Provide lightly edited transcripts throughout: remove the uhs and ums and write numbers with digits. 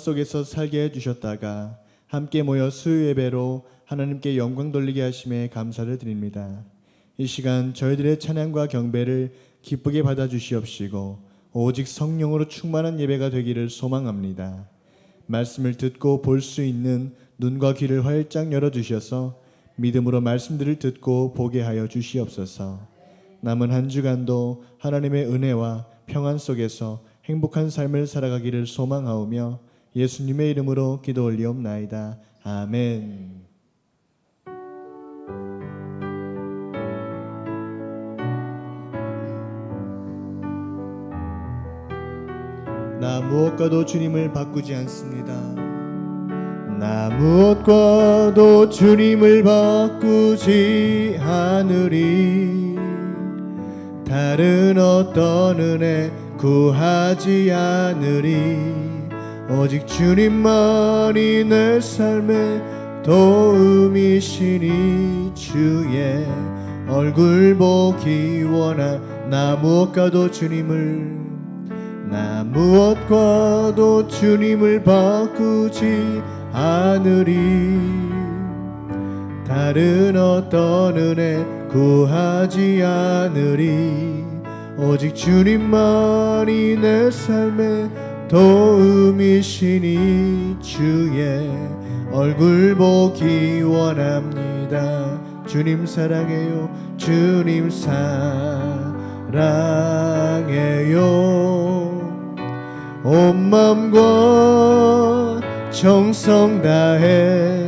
속에서 살게 해주셨다가 함께 모여 수요 예배로 하나님께 영광 돌리게 하심에 감사를 드립니다. 이 시간 저희들의 찬양과 경배를 기쁘게 받아주시옵시고 오직 성령으로 충만한 예배가 되기를 소망합니다. 말씀을 듣고 볼 수 있는 눈과 귀를 활짝 열어주셔서 믿음으로 말씀들을 듣고 보게 하여 주시옵소서. 남은 한 주간도 하나님의 은혜와 평안 속에서 행복한 삶을 살아가기를 소망하오며 예수님의 이름으로 기도 올리옵나이다. 아멘. 나 무엇과도 주님을 바꾸지 않습니다. 나 무엇과도 주님을 바꾸지 않으리. 다른 어떤 은혜 구하지 않으리. 오직 주님만이 내 삶의 도움이시니 주의 얼굴 보기 원하. 나 무엇과도 주님을 바꾸지 않으리. 다른 어떤 은혜 구하지 않으리. 오직 주님만이 내 삶의 도움이시니 주의 얼굴 보기 원합니다. 주님 사랑해요. 주님 사랑해요. 온 마음과 정성 다해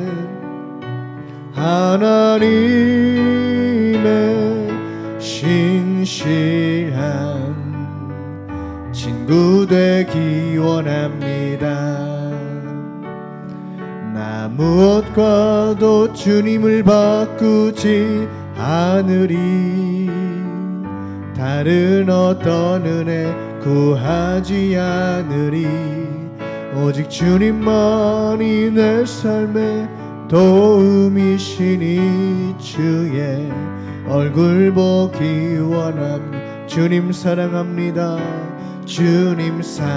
하나님의 신실한 친구 되기 원합니다. 나 무엇과도 주님을 바꾸지 않으리. 다른 어떤 은혜 구하지 않으리. 오직 주님만이 내 삶의 도움이시니 주의 얼굴 보기 원합니다. 주님 사랑합니다. 주님 사랑해요.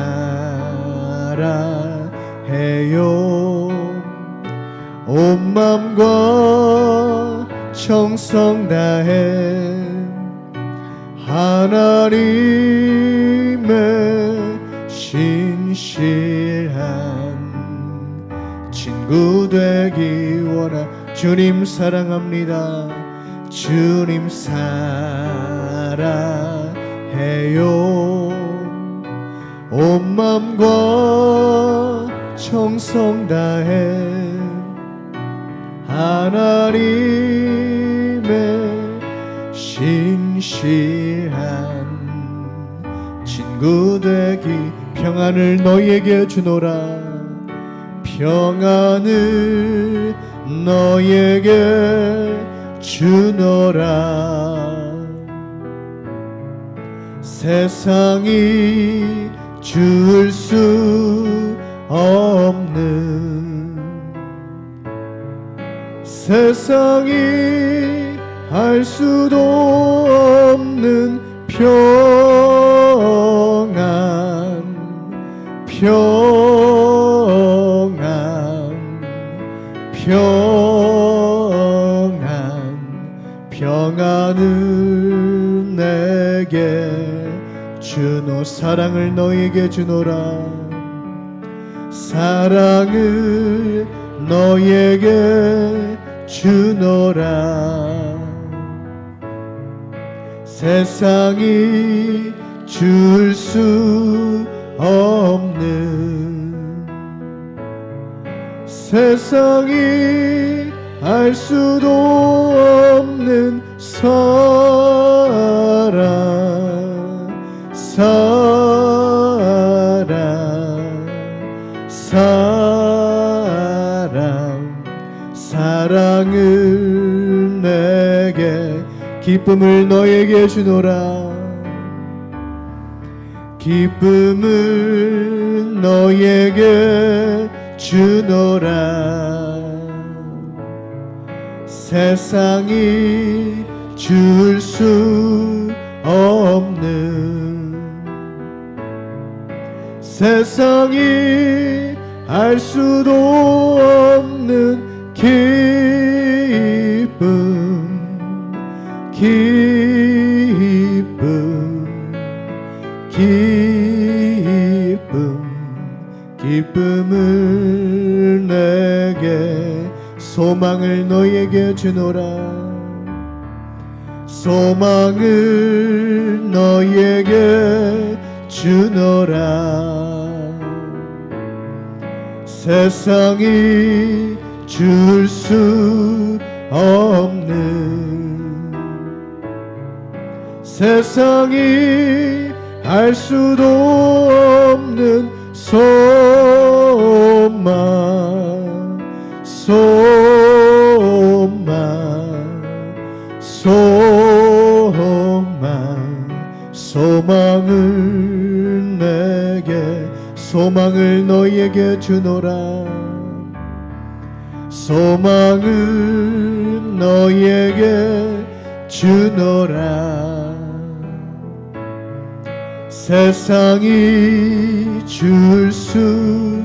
온 마음과 정성 다해 하나님의 신실한 친구 되기 원하. 주님 사랑합니다. 주님 사랑해요. 온 마음과 정성 다해 하나님의 신실한 친구 되기. 평안을 너희에게 주노라. 평안을 너희에게 주노라. 세상이 줄 수 없는, 세상이 할 수도 없는 평안을 내게 주노. 사랑을 너에게 주노라. 사랑을 너에게 주노라. 세상이 줄 수 없는, 세상이 알 수도 없는 사랑을 내게. 기쁨을 너에게 주노라. 기쁨을 너에게 주노라. 세상이 줄 수 없는, 세상이 알 수도 없는 기쁨을 내게 소망을 너에게 주노라. 소망을 너에게 주노라. 세상이 줄 수 없는, 세상이 알 수도 없는 소망을 내게, 소망을 너에게 주노라. 소망을 너에게 주노라. 세상이 줄 수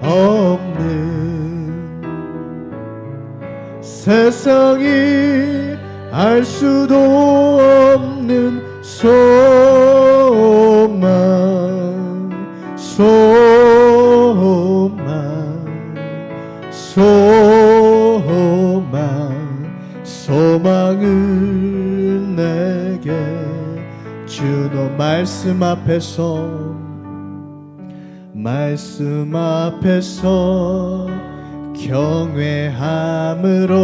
없는, 세상이 알 수도 없는 소망을 내게 주노. 말씀 앞에서 경외함으로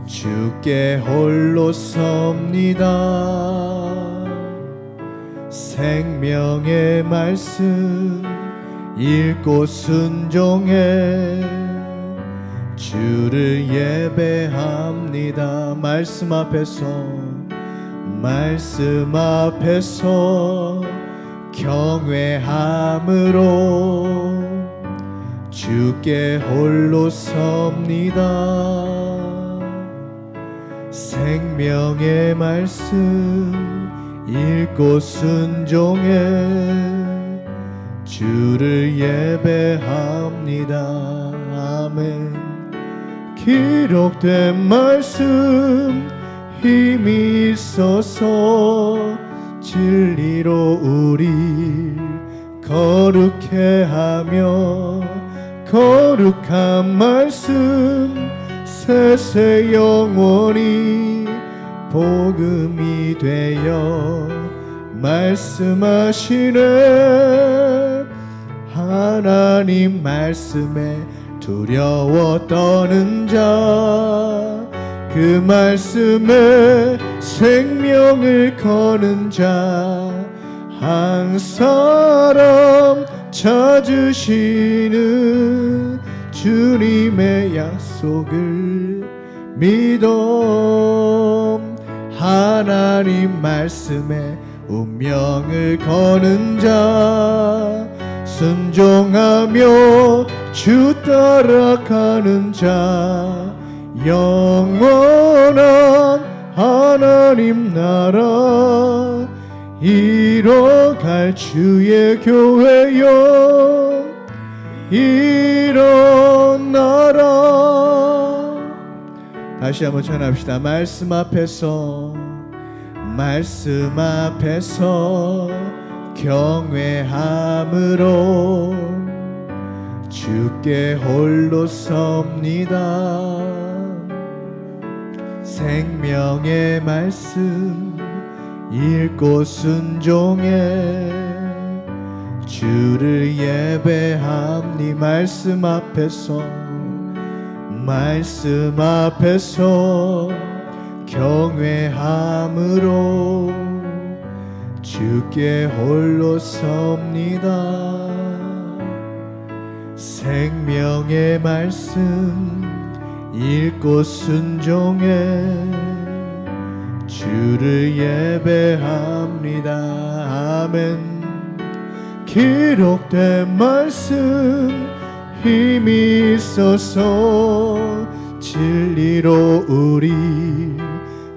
주께 홀로 섭니다. 생명의 말씀 읽고 순종해 주를 예배합니다. 말씀 앞에서 경외함으로 주께 홀로 섭니다. 생명의 말씀 읽고 순종해 주를 예배합니다. 아멘. 기록된 말씀 힘이 있어서 진리로 우리 거룩해 하며, 거룩한 말씀 세세 영원히 복음이 되어 말씀하시네. 하나님 말씀에 두려워 떠는 자, 그 말씀에 생명을 거는 자, 한 사람 찾으시는 주님의 약속을 믿어. 하나님 말씀에 운명을 거는 자, 순종하며 주 따라가는 자, 영원한 하나님 나라 이뤄갈 주의 교회여 일어나라. 다시 한번 전합시다. 말씀 앞에서 경외함으로 주께 홀로 섭니다. 생명의 말씀 읽고 순종해 주를 예배함니. 말씀 앞에서 경외함으로 주께 홀로 섭니다. 생명의 말씀 읽고 순종해 주를 예배합니다. 아멘. 기록된 말씀 힘이 있어서 진리로 우리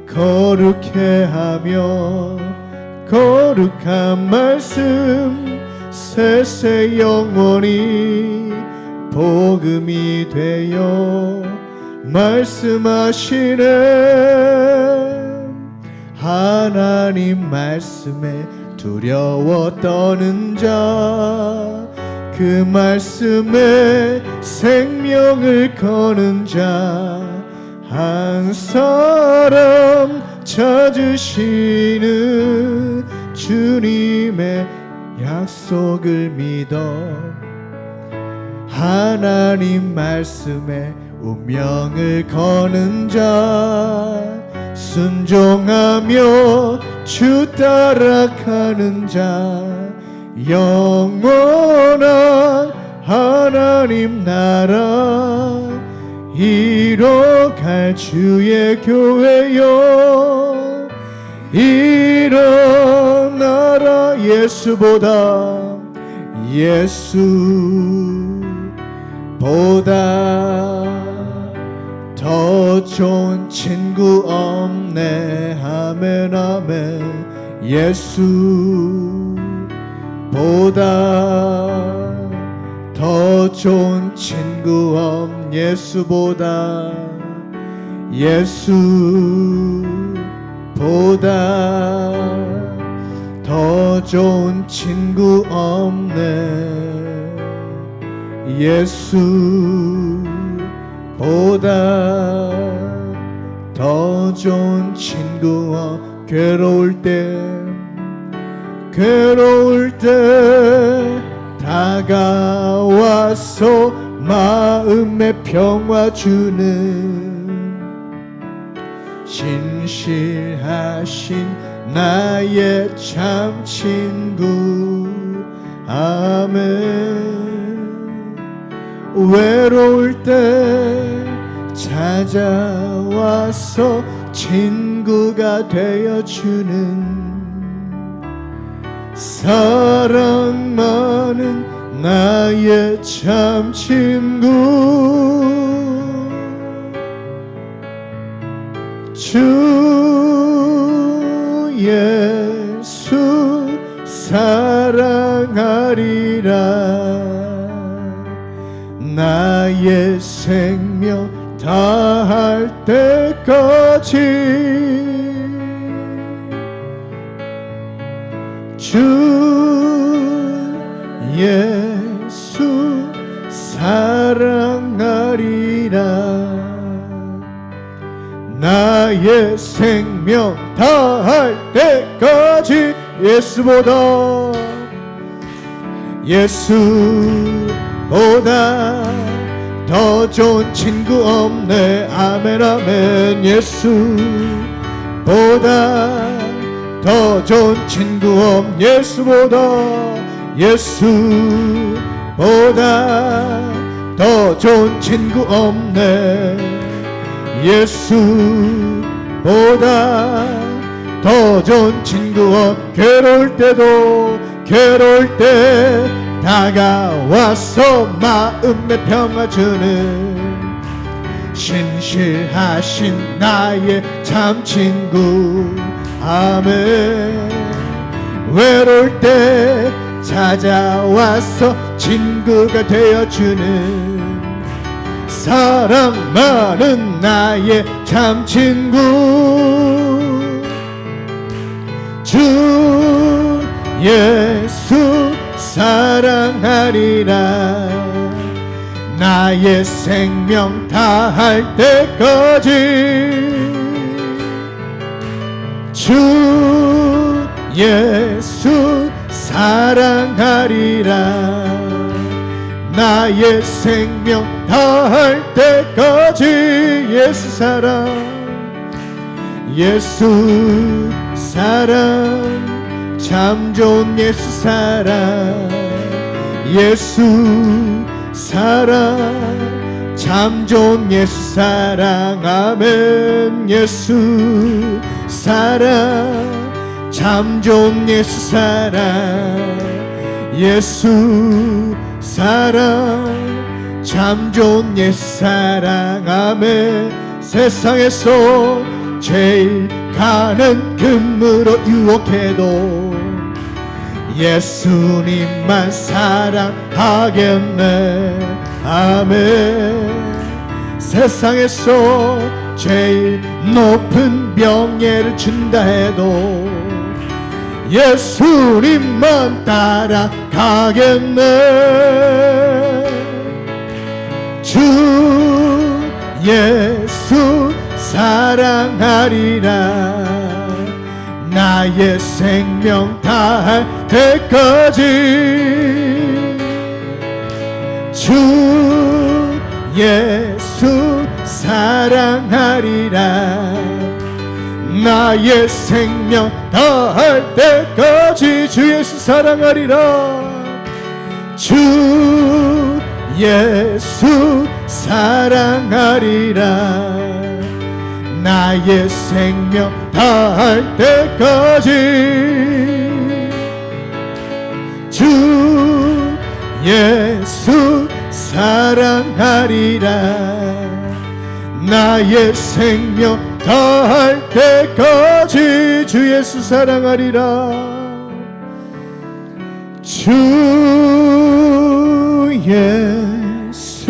거룩해 하며, 거룩한 말씀 세세 영원히 복음이 되어 말씀하시네. 하나님 말씀에 두려워 떠는 자, 그 말씀에 생명을 거는 자, 한 사람 찾으시는 주님의 약속을 믿어 하나님 말씀에 운명을 거는 자, 순종하며 주 따라가는 자, 영원한 하나님 나라 이뤄갈 주의 교회여. 이런 나라 예수보다 더 좋은 친구 없네. 아멘 아멘. 예수보다 더 좋은 친구 예수보다 더 좋은 친구 없네. 예수보다 더 좋은 친구 괴로울 때 다가와서 마음의 평화 주는 신실하신 나의 참 친구. 아멘. 외로울 때 찾아와서 친구가 되어주는 사랑 많은 나의 참 친구. 주 예수 사랑하리라. 나의 생명 다할 때까지 주 예수 사랑하리라. 나의 생명 다할 때까지 예수보다 더 좋은 친구 없네. 아멘 아멘. 예수보다 더 좋은 친구 예수보다 더 좋은 친구 없네. 예수보다 더 좋은 친구 괴로울 때 다가와서 마음의 평화 주는 신실하신 나의 참 친구. 아멘. 외로울 때 찾아와서 친구가 되어주는 사랑 많은 나의 참 친구. 주 예수 사랑하리라. 나의 생명 다할 때까지 주 예수 사랑하리라. 나의 생명 다할 때까지 예수 사랑 참 좋은 예수 사랑 참 좋은 예수 사랑. 아멘. 예수 사랑 참 좋은 예수 사랑. 예수 사랑 참 좋은 예수 사랑. 아멘. 세상에서 제일 가는 금으로 유혹해도 예수님만 사랑하겠네. 아멘. 세상에서 제일 높은 명예를 준다 해도 예수님만 따라가겠네. 주 예수 사랑하리라. 나의 생명 다할 때까지. 주 예수 사랑하리라. 나의 생명 다할 때까지. 주 예수 사랑하리라. 주 예수 사랑하리라. 나의 생명 다할 때까지. 주 예수 사랑하리라. 나의 생명 다할 때까지. 주 예수 사랑하리라. 주 예수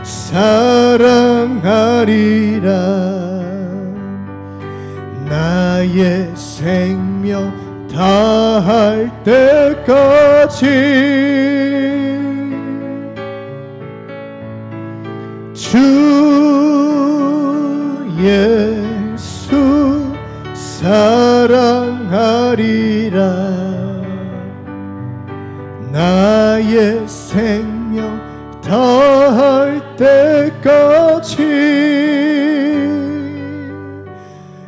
사랑하리라. 나의 생명 다할 때까지. 주 예수 사랑하리라. 나의 생명 다할 때까지.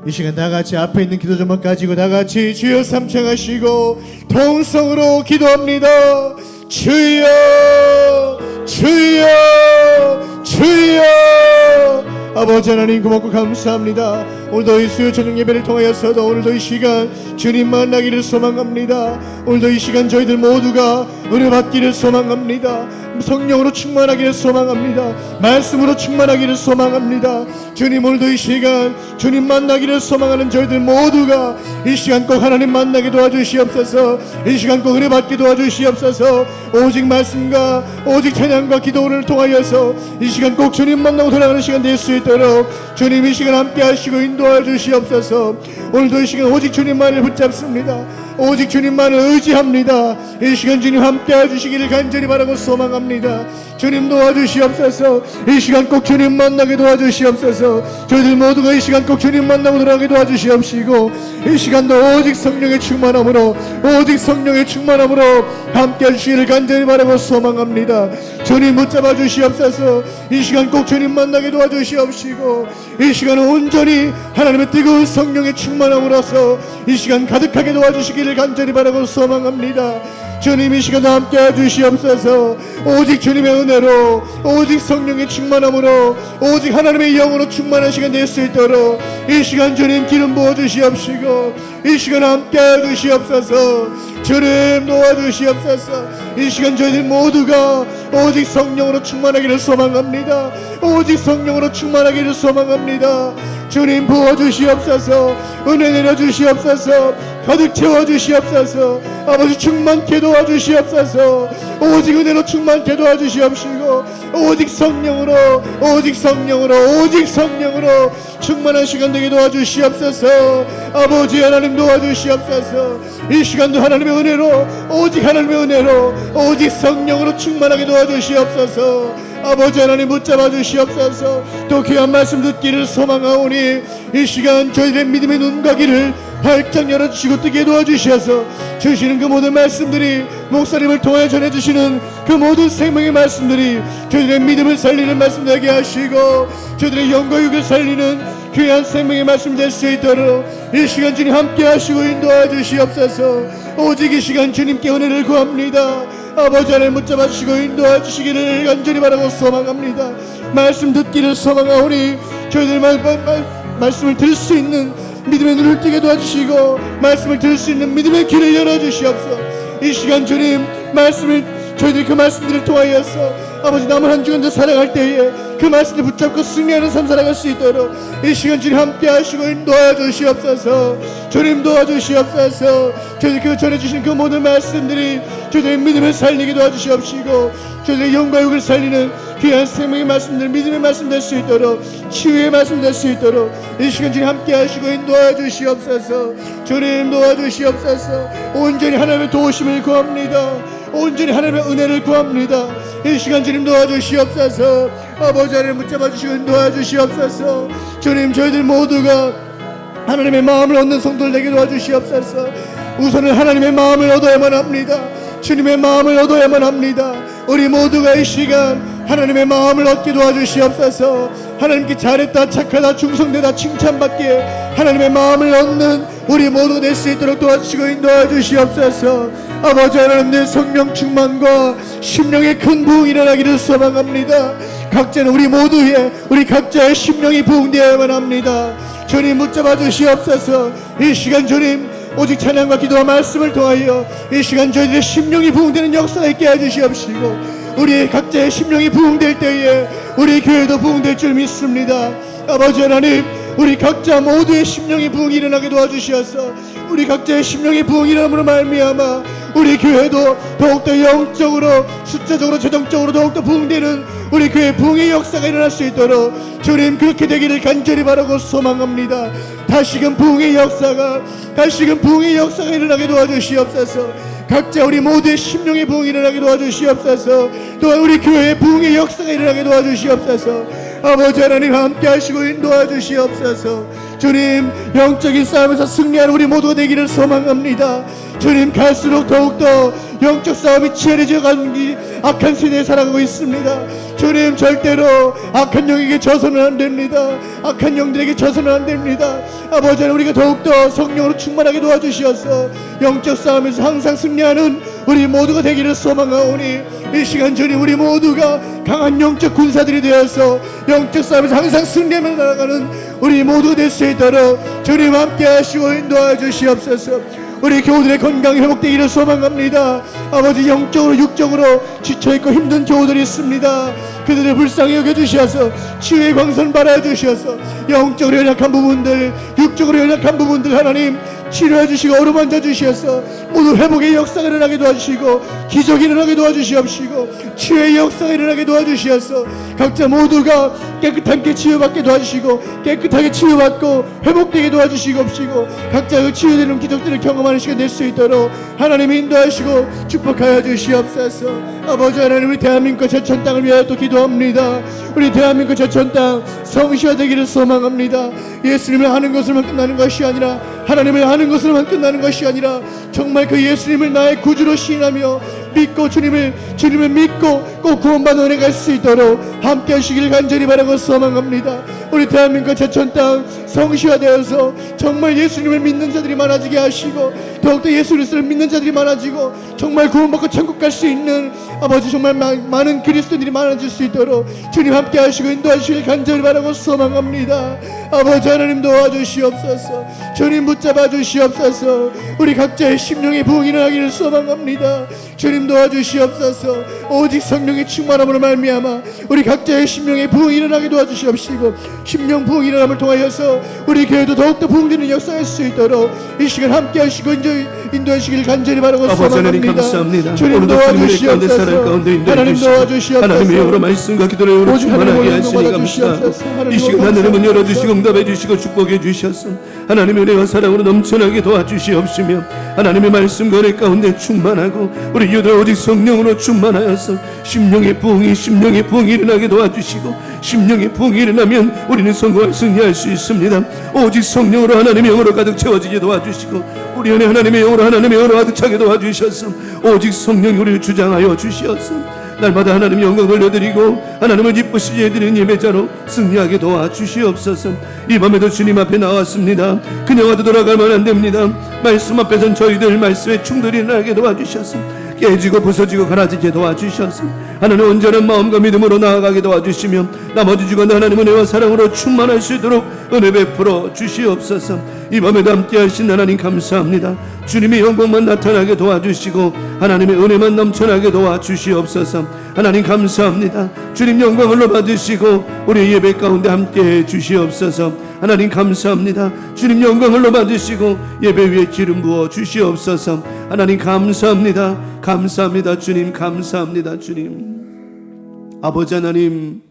이 시간 다같이 앞에 있는 기도 제목 가지고 다같이 주여 삼창하시고 통성으로 기도합니다. 주여 주여 주여. 아버지 하나님 고맙고 감사합니다. 오늘도 이 수요 저녁 예배를 통하여서도 오늘도 이 시간 주님 만나기를 소망합니다. 오늘도 이 시간 저희들 모두가 은혜 받기를 소망합니다. 성령으로 충만하기를 소망합니다. 말씀으로 충만하기를 소망합니다. 주님 오늘도 이 시간 주님 만나기를 소망하는 저희들 모두가 이 시간 꼭 하나님 만나게 도와주시옵소서. 이 시간 꼭 은혜 받게 도와주시옵소서. 오직 말씀과 오직 찬양과 기도를 통하여서 이 시간 꼭 주님 만나고 돌아가는 시간 될 수 있도록 주님 이 시간 함께 하시고 인도하여 주시옵소서. 오늘도 이 시간 오직 주님만을 붙잡습니다. 오직 주님만을 의지합니다. 이 시간 주님 함께 해주시기를 간절히 바라고 소망합니다. 주님 도와주시옵소서. 이 시간 꼭 주님 만나게 도와주시옵소서. 저희들 모두가 이 시간 꼭 주님 만나고 돌아가게 도와주시옵시고 이 시간도 오직 성령의 충만함으로 오직 성령의 충만함으로 함께 해주시기를 간절히 바라고 소망합니다. 주님 붙잡아 주시옵소서. 이 시간 꼭 주님 만나게 도와주시옵시고 이 시간은 온전히 하나님의 뜨거운 성령의 충만함으로써 이 시간 가득하게 도와주시기를 간절히 바라고 소망합니다. 주님 이 시간 함께 해주시옵소서. 오직 주님의 은혜로 오직 성령의 충만함으로 오직 하나님의 영으로 충만한 시간 될 수 있도록 이 시간 주님 기름 부어주시옵시고 이 시간 함께 해주시옵소서. 주님 도와주시옵소서. 이 시간 저희들 모두가 오직 성령으로 충만하기를 소망합니다. 오직 성령으로 충만하기를 소망합니다. 주님 부어주시옵소서. 은혜 내려주시옵소서. 가득 채워주시옵소서. 아버지 충만케 도와주시옵소서. 오직 은혜로 충만케 도와주시옵시고 오직 성령으로 오직 성령으로 오직 성령으로 충만한 시간 되게 도와주시옵소서. 아버지 하나님 도와주시옵소서. 이 시간도 하나님의 은혜로 오직 하나님의 은혜로 오직 성령으로 충만하게 도와주시옵소서. 아버지 하나님 붙잡아 주시옵소서. 또 귀한 말씀 듣기를 소망하오니 이 시간 저희들의 믿음의 눈과 귀를 활짝 열어주시고 뜨게 도와주셔서 주시는 그 모든 말씀들이 목사님을 통하여 전해주시는 그 모든 생명의 말씀들이 저희들의 믿음을 살리는 말씀 되게 하시고 저희들의 영과 육을 살리는 귀한 생명의 말씀 될 수 있도록 이 시간 주님 함께 하시고 인도하여 주시옵소서. 오직 이 시간 주님께 은혜를 구합니다. 아버지 하나님 붙잡아 주시고 인도하여 주시기를 간절히 바라고 소망합니다. 말씀 듣기를 소망하오니 저희들 말씀을 들을 수 있는 믿음의 눈을 뜨게 도와주시고 말씀을 들을 수 있는 믿음의 귀를 열어주시옵소서. 이 시간 주님 말씀을 저희들이 그 말씀들을 통하여서 아버지 남은 한 주간 더 살아갈 때에 그 말씀을 붙잡고 승리하는 삶 살아갈 수 있도록 이 시간 주님 함께 하시고 인도하여 주시옵소서. 주님 도와주시옵소서. 저희들 그 전해주신 그 모든 말씀들이 저희들의 믿음을 살리게 도와주시옵시고 저희들의 영과 육을 살리는 귀한 생명의 말씀들, 믿음의 말씀 될 수 있도록, 치유의 말씀 될 수 있도록 이 시간 주님 함께 하시고 인도하여 주시옵소서. 주님 도와주시옵소서. 온전히 하나님의 도우심을 구합니다. 온전히 하나님의 은혜를 구합니다. 이 시간 주님 도와주시옵소서. 아버지 하나님 붙잡아 주시고 인도하여 주시옵소서. 주님 저희들 모두가 하나님의 마음을 얻는 성도들 되게 도와주시옵소서. 우선은 하나님의 마음을 얻어야만 합니다. 주님의 마음을 얻어야만 합니다. 우리 모두가 이 시간 하나님의 마음을 얻게 도와주시옵소서. 하나님께 잘했다, 착하다, 충성되다 칭찬받기에 하나님의 마음을 얻는 우리 모두 될 수 있도록 도와주시고 인도해 주시옵소서. 아버지 하나님, 내 성령 충만과 심령의 큰 부흥이 일어나기를 소망합니다. 각자는 우리 각자의 심령이 부흥되어야만 합니다. 주님 붙잡아 주시옵소서. 이 시간 주님 오직 찬양과 기도와 말씀을 통하여 이 시간 저희들의 심령이 부흥되는 역사가 있게 해주시옵시고 우리의 각자의 심령이 부흥될 때에 우리 교회도 부흥될 줄 믿습니다. 아버지 하나님, 우리 각자 모두의 심령이 부흥이 일어나게 도와주시어서 우리 각자의 심령이 부흥이 일어남으로 말미암아 우리 교회도 더욱더 영적으로, 숫자적으로, 재정적으로 더욱더 부흥되는 우리 교회 부흥의 역사가 일어날 수 있도록 주님 그렇게 되기를 간절히 바라고 소망합니다. 다시금 부흥의 역사가 일어나게 도와주시옵소서. 각자 우리 모두의 심령의 부흥이 일어나게 도와주시옵소서. 또한 우리 교회의 부흥의 역사가 일어나게 도와주시옵소서. 아버지 하나님 함께 하시고 인도해 주시옵소서. 주님 영적인 싸움에서 승리하는 우리 모두가 되기를 소망합니다. 주님 갈수록 더욱더 영적 싸움이 치열해져 가는 악한 세대에 살아가고 있습니다. 주님 절대로 악한 영에게 져서는 안 됩니다. 악한 영들에게 져서는 안 됩니다. 아버지 하나님, 우리가 더욱더 성령으로 충만하게 도와주시어서 영적 싸움에서 항상 승리하는 우리 모두가 되기를 소망하오니 이 시간 주님 우리 모두가 강한 영적 군사들이 되어서 영적 싸움에서 항상 승리하며 나아가는 우리 모두가 될 수 있도록 주님 함께 하시고 인도하여 주시옵소서. 우리 교우들의 건강이 회복되기를 소망합니다. 아버지, 영적으로 육적으로 지쳐있고 힘든 교우들이 있습니다. 그들을 불쌍히 여겨주시어서 치유의 광선 발하여주시어서 영적으로 연약한 부분들, 육적으로 연약한 부분들 하나님 치료해주시고 어루만져 주시어서 모두 회복의 역사가 일어나게 도와주시고 기적이 일어나게 도와주시옵시고 치유의 역사가 일어나게 도와주시어서 각자 모두가 깨끗하게 치유받게 도와주시고 깨끗하게 치유받고 회복되게 도와주시옵시고 각자 그 치유되는 기적들을 경험하는 시간 될 수 있도록 하나님 인도하시고 축복하여 주시옵소서. 아버지 하나님, 우리 대한민국 제천 땅을 위하여 또 기도합니다. 우리 대한민국 제천 땅 성시화되기를 소망합니다. 예수님을 아는 것으로만 끝나는 것이 아니라 하나님을 아는 것으로만 끝나는 것이 아니라 정말 그 예수님을 나의 구주로 시인하며 믿고 주님을 믿고 꼭 구원받는 은혜 갈 수 있도록 함께 하시길 간절히 바라고 소망합니다. 우리 대한민국 제천 땅 성시화되어서 정말 예수님을 믿는 자들이 많아지게 하시고 더욱더 예수 그리스도를 믿는 자들이 많아지고 정말 구원받고 천국 갈 수 있는 아버지 정말 많은 그리스도인들이 많아질 수 있도록 주님 함께 하시고 인도하시길 간절히 바라고 소망합니다. 아버지 하나님 도와주시옵소서. 주님 붙잡아 주시옵소서. 우리 각자의 심령의 부흥이 일어나기를 소망합니다. 주님 도와주시옵소서. 오직 성령의 충만함으로 말미암아 우리 각자의 심령의 부흥이 일어나게 도와주시옵시고 심령 부흥이 일어남을 통하여서 우리 교회도 더욱더 부흥되는 역사할 수 있도록 이 시간 함께 하시고 인도하시길 간절히 바라고 소망합니다. 주님 도와주시옵소서. 하나님 도와주시옵소서. 하나님의 영으로 말씀과 기도를 영으로 충만하게 하시니 감사하고 이 시간 하늘의 문 열어주시고 응답해 주시고 축복해 주셔서 하나님의 은혜와 사랑으로 넘쳐나게 도와주시옵시며 하나님의 말씀과 은혜 가운데 충만하고 우리 유대 오직 성령으로 충만하여서 심령의 부흥이 일어나게 도와주시고 심령의 부흥이 일어나면 우리는 성공할 승리할 수 있습니다. 오직 성령으로 하나님의 영으로 가득 채워지게 도와주시고 우리 안에 하나님의 영으로 가득 차게 도와주셔서 오직 성령이 우리를 주장하여 주시어서 날마다 하나님의 영광 돌려드리고 하나님을 기쁘시게 해드리는 예배자로 승리하게 도와주시옵소서. 이 밤에도 주님 앞에 나왔습니다. 그녀와도 돌아가면 안 됩니다. 말씀 앞에선 저희들 말씀에 충돌이 나게 도와주셔서 깨지고 부서지고 갈라지게 도와주셔서 하나님 온전한 마음과 믿음으로 나아가게 도와주시며 나머지 주간 하나님 은혜와 사랑으로 충만할 수 있도록 은혜 베풀어 주시옵소서. 이 밤에도 함께 하신 하나님 감사합니다. 주님의 영광만 나타나게 도와주시고 하나님의 은혜만 넘쳐나게 도와주시옵소서. 하나님 감사합니다. 주님 영광 흘러 받으시고 우리 예배 가운데 함께해 주시옵소서. 하나님 감사합니다. 주님 영광 흘러 받으시고 예배 위에 기름 부어 주시옵소서. 하나님 감사합니다. 감사합니다. 주님 감사합니다. 주님 아버지 하나님,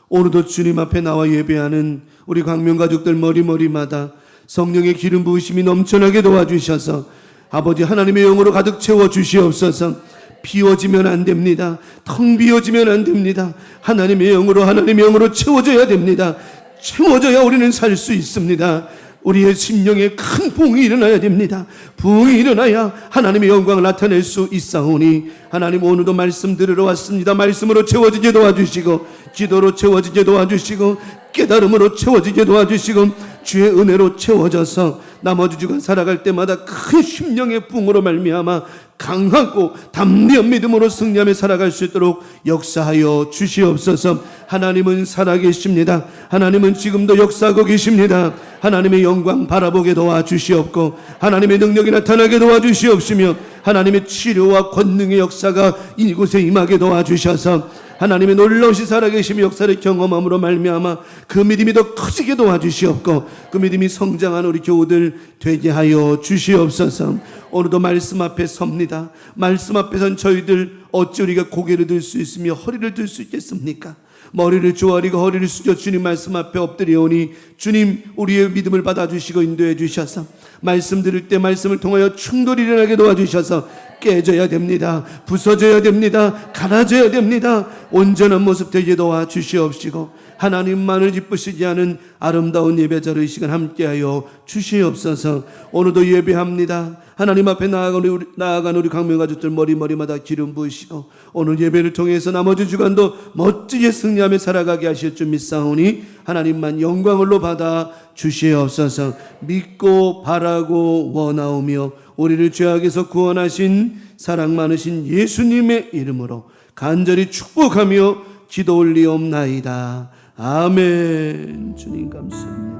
오늘도 주님 앞에 나와 예배하는 우리 광명 가족들 머리마다 성령의 기름 부으심이 넘쳐나게 도와주셔서 아버지 하나님의 영으로 가득 채워 주시옵소서. 비워지면 안 됩니다. 텅 비워지면 안 됩니다. 하나님의 영으로 채워져야 됩니다. 채워져야 우리는 살 수 있습니다. 우리의 심령에 큰 부흥이 일어나야 됩니다. 부흥이 일어나야 하나님의 영광을 나타낼 수 있사오니 하나님 오늘도 말씀 들으러 왔습니다. 말씀으로 채워지게 도와주시고 기도로 채워지게 도와주시고 깨달음으로 채워지게 도와주시고 주의 은혜로 채워져서 나머지 주간 살아갈 때마다 큰 심령의 부흥으로 말미암아 강하고 담대한 믿음으로 승리하며 살아갈 수 있도록 역사하여 주시옵소서. 하나님은 살아계십니다. 하나님은 지금도 역사하고 계십니다. 하나님의 영광 바라보게 도와주시옵고 하나님의 능력이 나타나게 도와주시옵시며 하나님의 치료와 권능의 역사가 이곳에 임하게 도와주셔서 하나님의 놀라우신 살아계심의 역사를 경험함으로 말미암아 그 믿음이 더 커지게 도와주시옵고 그 믿음이 성장한 우리 교우들 되게 하여 주시옵소서. 오늘도 말씀 앞에 섭니다. 말씀 앞에선 저희들 어찌 우리가 고개를 들 수 있으며 허리를 들 수 있겠습니까? 머리를 조아리고 허리를 숙여 주님 말씀 앞에 엎드려오니 주님 우리의 믿음을 받아주시고 인도해 주셔서 말씀 들을 때 말씀을 통하여 충돌이 일어나게 도와주셔서 깨져야 됩니다. 부서져야 됩니다. 갈아져야 됩니다. 온전한 모습 되게 도와주시옵시고 하나님만을 기쁘시게 하는 아름다운 예배자를 이 시간 함께하여 주시옵소서. 오늘도 예배합니다. 하나님 앞에 나아간 우리 강명가족들 머리마다 기름 부으시고 오늘 예배를 통해서 나머지 주간도 멋지게 승리하며 살아가게 하실 줄 믿사오니 하나님만 영광을로 받아 주시옵소서. 믿고 바라고 원하오며 우리를 죄악에서 구원하신 사랑 많으신 예수님의 이름으로 간절히 축복하며 기도 올리옵나이다. 아멘. 주님 감사합니다.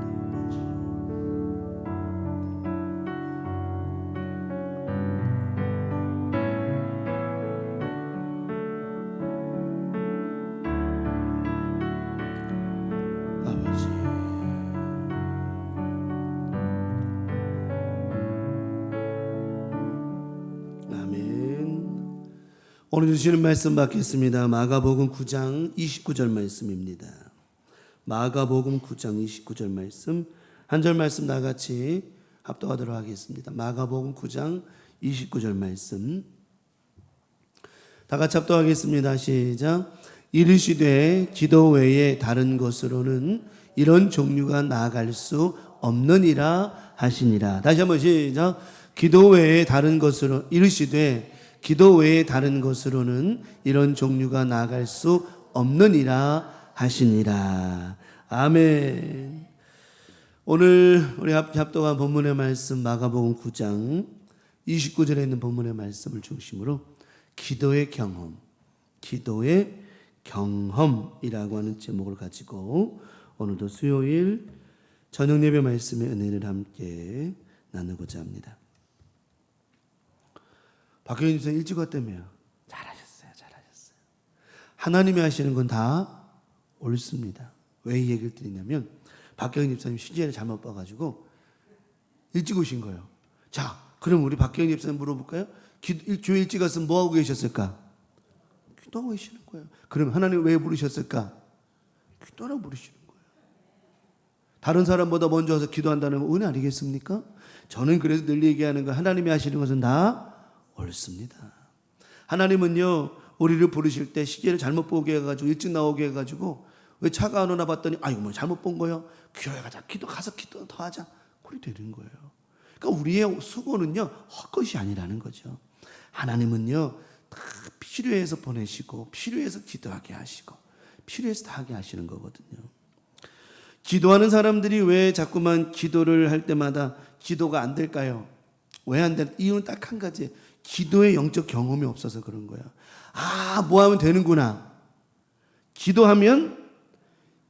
아버지 아멘. 오늘 주시는 말씀 받겠습니다. 마가복음 9장 29절 말씀입니다. 마가복음 9장 29절 말씀 한 절 말씀 나같이 합독하도록 하겠습니다. 마가복음 9장 29절 말씀 다 같이 합독하겠습니다. 시작. 이르시되 기도 외에 다른 것으로는 이런 종류가 나아갈 수 없느니라 하시니라. 다시 한번 시작. 기도 외에 다른 것으로 이르시되 기도 외에 다른 것으로는 이런 종류가 나아갈 수 없느니라 하시니라. 아멘. 오늘 우리 합독한 본문의 말씀 마가복음 9장 29절에 있는 본문의 말씀을 중심으로 기도의 경험이라고 하는 제목을 가지고 오늘도 수요일 저녁 예배 말씀의 은혜를 함께 나누고자 합니다. 박효인 집사님 일찍 왔다며요. 잘하셨어요. 하나님이 하시는 건 다 옳습니다. 왜 이 얘기를 드리냐면 박효인 집사님 시제를 잘못 봐가지고 일찍 오신 거예요. 자, 그럼 우리 박효인 집사님 물어볼까요? 교회 일찍 왔으면 뭐 하고 계셨을까? 기도하고 계시는 거예요. 그럼 하나님 왜 부르셨을까? 기도하라고 부르시는 거예요. 다른 사람보다 먼저 와서 기도한다는 건 은혜 아니겠습니까? 저는 그래서 늘 얘기하는 거 하나님이 하시는 것은 다 옳습니다. 하나님은요 우리를 부르실 때 시계를 잘못 보게 해가지고 일찍 나오게 해가지고 왜 차가 안 오나 봤더니 이거 뭐 잘못 본 거예요? 교회 가자. 가서 기도 더 하자. 그리 되는 거예요. 그러니까 우리의 수고는요 헛것이 아니라는 거죠. 하나님은요 다 필요해서 보내시고 필요해서 기도하게 하시고 필요해서 다 하게 하시는 거거든요. 기도하는 사람들이 왜 자꾸만 기도를 할 때마다 기도가 안 될까요? 왜 안 될? 이유는 딱 한 가지. 기도의 영적 경험이 없어서 그런 거야. 아, 뭐 하면 되는구나. 기도하면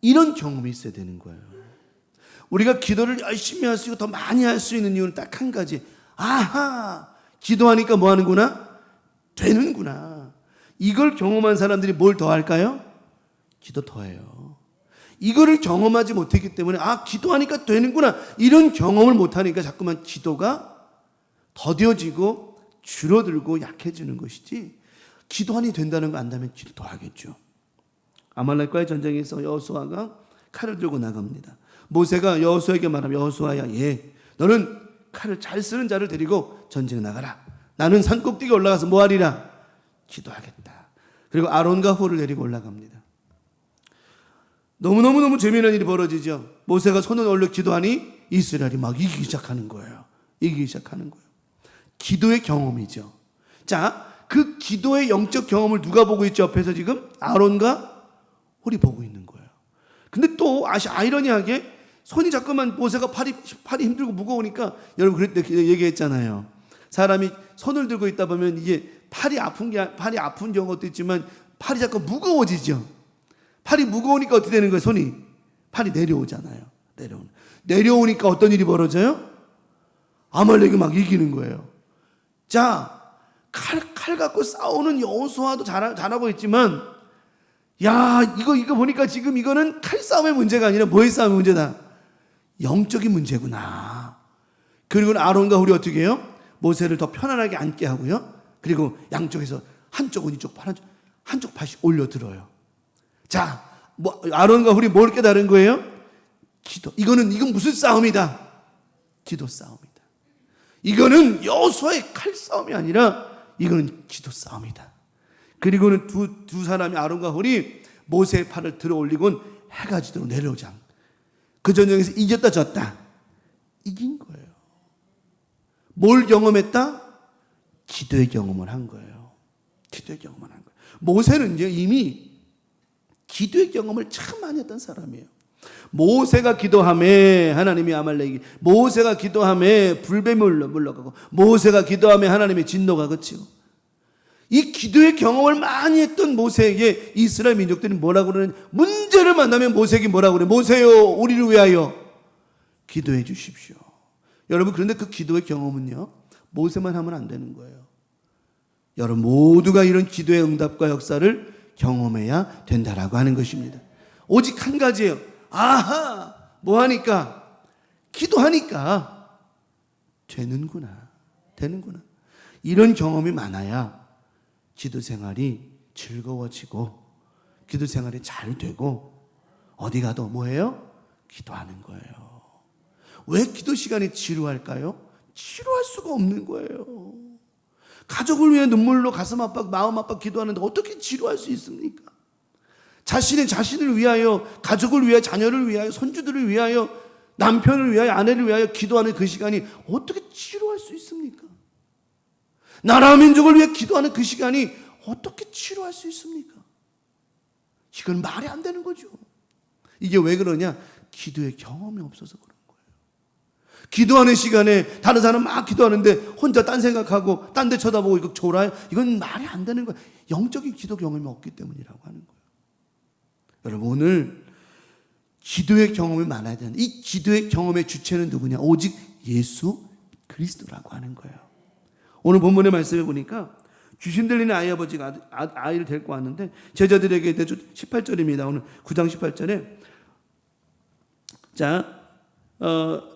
이런 경험이 있어야 되는 거예요. 우리가 기도를 열심히 할 수 있고 더 많이 할 수 있는 이유는 딱 한 가지. 아하, 기도하니까 뭐 하는구나? 되는구나. 이걸 경험한 사람들이 뭘 더 할까요? 기도 더 해요. 이거를 경험하지 못했기 때문에 아, 기도하니까 되는구나. 이런 경험을 못하니까 자꾸만 기도가 더뎌지고 줄어들고 약해지는 것이지, 기도하니 된다는 거 안다면 기도 더 하겠죠. 아말렉과의 전쟁에서 여호수아가 칼을 들고 나갑니다. 모세가 여호수아에게 말하면, 여호수아야, 너는 칼을 잘 쓰는 자를 데리고 전쟁에 나가라. 나는 산꼭대기에 올라가서 뭐 하리라? 기도하겠다. 그리고 아론과 홀을 데리고 올라갑니다. 너무너무 재미난 일이 벌어지죠. 모세가 손을 올려 기도하니 이스라엘이 막 이기기 시작하는 거예요. 이기기 시작하는 거예요. 기도의 경험이죠. 자, 그 기도의 영적 경험을 누가 보고 있죠? 옆에서 지금 아론과 홀이 보고 있는 거예요. 근데 또 아이러니하게 손이 자꾸만, 모세가 팔이 힘들고 무거우니까, 여러분 그럴 때 얘기했잖아요. 사람이 손을 들고 있다 보면 이게 팔이 아픈 경우도 있지만 팔이 자꾸 무거워지죠. 팔이 무거우니까 어떻게 되는 거예요? 팔이 내려오잖아요. 내려오니까 어떤 일이 벌어져요? 아말렉이 막 이기는 거예요. 자, 칼 갖고 싸우는 여호수아도 잘하고 있지만, 야, 이거 보니까 지금 이거는 칼싸움의 문제가 아니라 뭐의 싸움의 문제다? 영적인 문제구나. 그리고 아론과 홀이 어떻게 해요? 모세를 더 편안하게 앉게 하고요. 그리고 양쪽에서 한쪽은 이쪽 팔, 한쪽 팔이 올려들어요. 자, 아론과 홀이 뭘 깨달은 거예요? 기도. 이건 무슨 싸움이다? 기도 싸움이다. 이거는 여호수아의 칼싸움이 아니라 이거는 기도 싸움이다. 그리고는 두 사람이, 아론과 홀이 모세의 팔을 들어 올리곤 해가 지도록 내려오자. 그 전쟁에서 이겼다 졌다? 이긴 거예요. 뭘 경험했다? 기도의 경험을 한 거예요. 기도의 경험을 한 거예요. 모세는 이제 이미 기도의 경험을 참 많이 했던 사람이에요. 모세가 기도하며 하나님이 아말렉이, 모세가 기도하며 불뱀이 물러가고, 모세가 기도하며 하나님의 진노가 그치고, 이 기도의 경험을 많이 했던 모세에게 이스라엘 민족들이 뭐라고 그러는, 문제를 만나면 모세에게 뭐라고 그래? 모세요, 우리를 위하여 기도해 주십시오. 여러분, 그런데 그 기도의 경험은요, 모세만 하면 안 되는 거예요. 여러분 모두가 이런 기도의 응답과 역사를 경험해야 된다라고 하는 것입니다. 오직 한 가지예요. 아하, 뭐하니까? 기도하니까 되는구나. 이런 경험이 많아야 기도 생활이 즐거워지고, 기도 생활이 잘 되고, 어디 가도 뭐예요? 기도하는 거예요. 왜 기도 시간이 지루할까요? 지루할 수가 없는 거예요. 가족을 위해 눈물로 가슴 아파, 마음 아파 기도하는데 어떻게 지루할 수 있습니까? 자신을 위하여, 가족을 위하여, 자녀를 위하여, 손주들을 위하여, 남편을 위하여, 아내를 위하여 기도하는 그 시간이 어떻게 지루할 수 있습니까? 나라 민족을 위해 기도하는 그 시간이 어떻게 지루할 수 있습니까? 이건 말이 안 되는 거죠. 이게 왜 그러냐? 기도의 경험이 없어서 그런 거예요. 기도하는 시간에 다른 사람 막 기도하는데 혼자 딴 생각하고 딴 데 쳐다보고 이거 졸아요? 이건 말이 안 되는 거예요. 영적인 기도 경험이 없기 때문이라고 하는 거예요. 여러분, 오늘 기도의 경험이 많아야 되는, 이 기도의 경험의 주체는 누구냐? 오직 예수 그리스도라고 하는 거예요. 오늘 본문의 말씀에 보니까 귀신 들리는 아이 아버지가 아이를 데리고 왔는데 제자들에게 대주 18절입니다. 오늘 9장 18절에 자, 9장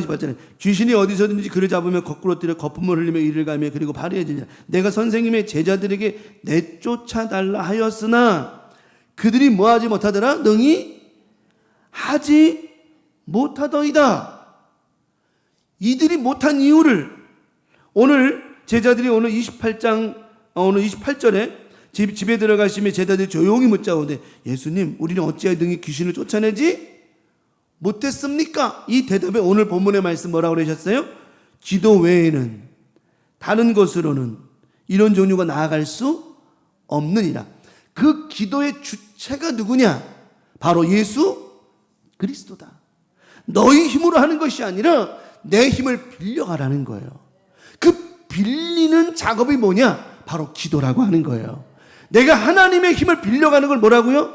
18절에 귀신이 어디서든지 그를 잡으면 거꾸로 뛰려 거품을 흘리며 이를 가며 그리고 발휘해지냐. 내가 선생님의 제자들에게 내쫓아달라 하였으나 그들이 뭐하지 못하더라? 능히 하지 못하더이다. 이들이 못한 이유를 오늘 제자들이 오늘 28절에 집에 들어가시며 제자들이 조용히 묻자오되 예수님, 우리는 어찌하여 능히 귀신을 쫓아내지 못했습니까? 이 대답에 오늘 본문의 말씀 뭐라고 그러셨어요? 기도 외에는 다른 것으로는 이런 종류가 나아갈 수 없느니라. 그 기도의 주체가 누구냐? 바로 예수 그리스도다. 너희 힘으로 하는 것이 아니라 내 힘을 빌려가라는 거예요. 빌리는 작업이 뭐냐? 바로 기도라고 하는 거예요. 내가 하나님의 힘을 빌려가는 걸 뭐라고요?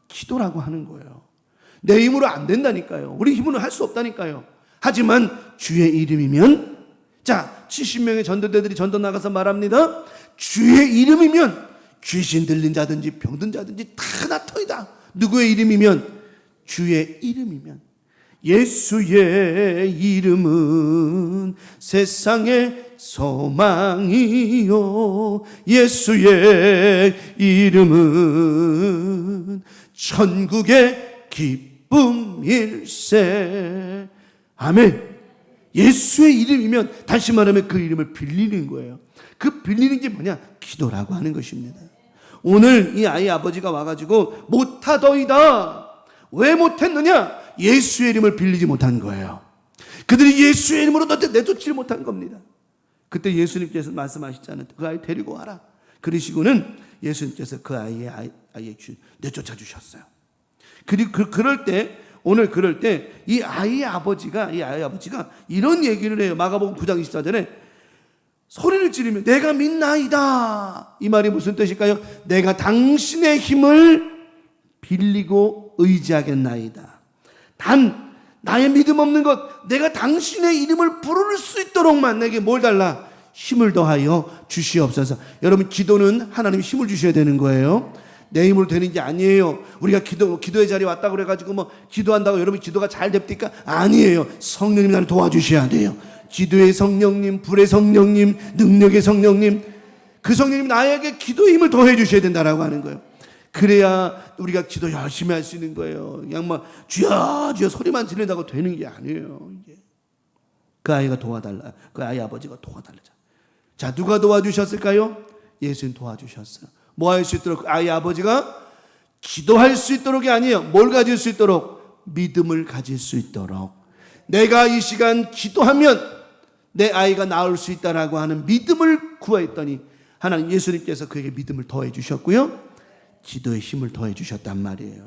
기도라고 하는 거예요. 내 힘으로 안 된다니까요. 우리 힘으로 할 수 없다니까요. 하지만 주의 이름이면, 자, 70명의 전도대들이 전도 나가서 말합니다. 주의 이름이면 귀신 들린 자든지 병든 자든지 다 나터이다. 누구의 이름이면? 주의 이름이면. 예수의 이름은 세상의 소망이요, 예수의 이름은 천국의 기쁨일세. 아멘. 예수의 이름이면, 다시 말하면 그 이름을 빌리는 거예요. 그 빌리는 게 뭐냐? 기도라고 하는 것입니다. 오늘 이 아이 아버지가 와가지고 못하더이다. 왜 못했느냐? 예수의 이름을 빌리지 못한 거예요. 그들이 예수의 이름으로 너한테 내쫓지 못한 겁니다. 그때 예수님께서 말씀하시잖아요. 그 아이 데리고 와라. 그러시고는 예수님께서 그 아이의 내쫓아 주셨어요. 그리고 그럴 때, 오늘 그럴 때 이 아이의 아버지가 이런 얘기를 해요. 마가복음 9장 24절에 소리를 지르며 내가 믿나이다. 이 말이 무슨 뜻일까요? 내가 당신의 힘을 빌리고 의지하겠나이다. 단 나의 믿음 없는 것, 내가 당신의 이름을 부를 수 있도록만 내게 뭘 달라? 힘을 더하여 주시옵소서. 여러분, 기도는 하나님이 힘을 주셔야 되는 거예요. 내 힘으로 되는 게 아니에요. 우리가 기도의 자리에 왔다 그래가지고 뭐 기도한다고 여러분 기도가 잘 됩니까? 아니에요. 성령님 나를 도와주셔야 돼요. 기도의 성령님, 불의 성령님, 능력의 성령님, 그 성령님 나에게 기도의 힘을 더해 주셔야 된다라고 하는 거예요. 그래야 우리가 기도 열심히 할 수 있는 거예요. 그냥 막 주여 주여 소리만 지른다고 되는 게 아니에요. 이게. 그 아이가 도와달라. 그 아이 아버지가 도와달라자. 자, 누가 도와주셨을까요? 예수님 도와주셨어요. 뭐 할 수 있도록? 아이 아버지가 기도할 수 있도록이 아니에요. 뭘 가질 수 있도록? 믿음을 가질 수 있도록. 내가 이 시간 기도하면 내 아이가 나을 수 있다라고 하는 믿음을 구했더니 하나님 예수님께서 그에게 믿음을 더해 주셨고요. 기도의 힘을 더해 주셨단 말이에요.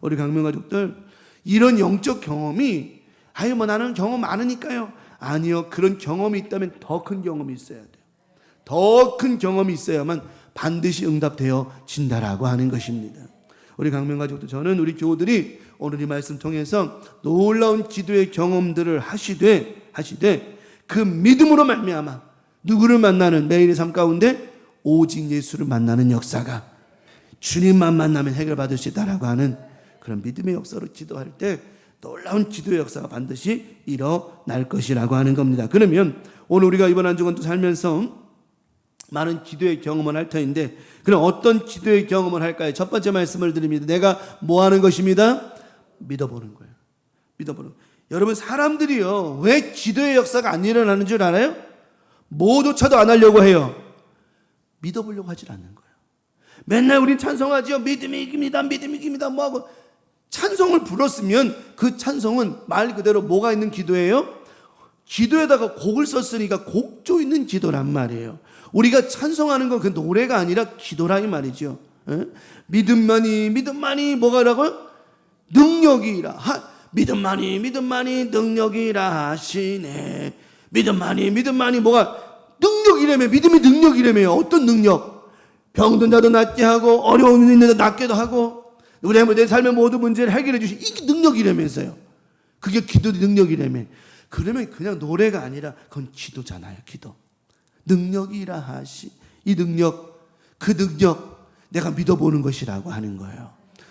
우리 강명 가족들, 이런 영적 경험이 아유 뭐 나는 경험 많으니까요. 아니요. 그런 경험이 있다면 더 큰 경험이 있어야 돼요. 더 큰 경험이 있어야만 반드시 응답되어 진다라고 하는 것입니다. 우리 강명 가족들, 저는 우리 교우들이 오늘 이 말씀 통해서 놀라운 기도의 경험들을 하시되 그 믿음으로 말미암아 누구를 만나는 매일의 삶 가운데 오직 예수를 만나는 역사가, 주님만 만나면 해결받을 수 있다라고 하는 그런 믿음의 역사로 기도할 때 놀라운 기도의 역사가 반드시 일어날 것이라고 하는 겁니다. 그러면 오늘 우리가 이번 한 주간도 살면서 많은 기도의 경험을 할 터인데, 그럼 어떤 기도의 경험을 할까요? 첫 번째 말씀을 드립니다. 내가 뭐 하는 것입니다? 믿어보는 거예요. 믿어보는 거예요. 여러분, 사람들이요, 왜 기도의 역사가 안 일어나는 줄 알아요? 뭐조차도 안 하려고 해요. 믿어보려고 하질 않는 거예요. 맨날 우린 찬송하지요. 믿음이 이깁니다. 믿음이 이깁니다. 뭐하고. 찬송을 불렀으면 그 찬송은 말 그대로 뭐가 있는 기도예요? 기도에다가 곡을 썼으니까 곡조 있는 기도란 말이에요. 우리가 찬송하는 건 그 노래가 아니라 기도라 이 말이죠. 믿음만이 뭐가라고요? 능력이라. 믿음만이 능력이라 하시네. 믿음만이 뭐가 능력이라며. 믿음이 능력이라며요. 어떤 능력? 병든 자도 낫게 하고 어려운 일 있는 자도 낫게도 하고 우리 내 삶의 모든 문제를 해결해 주시. 이게 능력이라면서요. 그게 기도의 능력이라며. 그러면 그냥 노래가 아니라 그건 기도잖아요. 기도. 능력이라 하시. 이 능력, 그 능력 내가 믿어보는 것이라고 하는 거예요.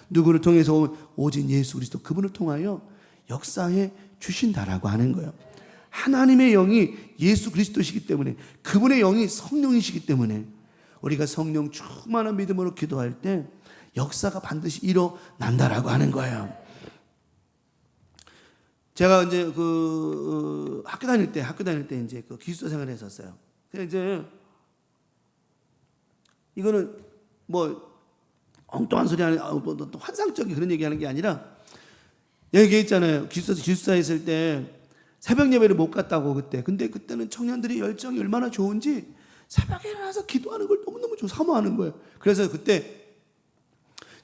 누구를 통해서? 오직 예수 그리스도, 그분을 통하여 역사해 주신다라고 하는 거예요. 하나님의 영이 예수 그리스도시기 때문에, 그분의 영이 성령이시기 때문에 우리가 성령 충만한 믿음으로 기도할 때 역사가 반드시 일어난다라고 하는 거예요. 제가 이제 학교 다닐 때 이제 그 기숙사 생활을 했었어요. 이제 이거는 뭐 엉뚱한 소리 하는, 환상적인 그런 얘기하는 게 아니라, 여기 있잖아요. 기숙사에 있을 때 새벽 예배를 못 갔다고 그때. 근데 그때는 청년들이 열정이 얼마나 좋은지 새벽에 일어나서 기도하는 걸 너무너무 사모하는 거예요. 그래서 그때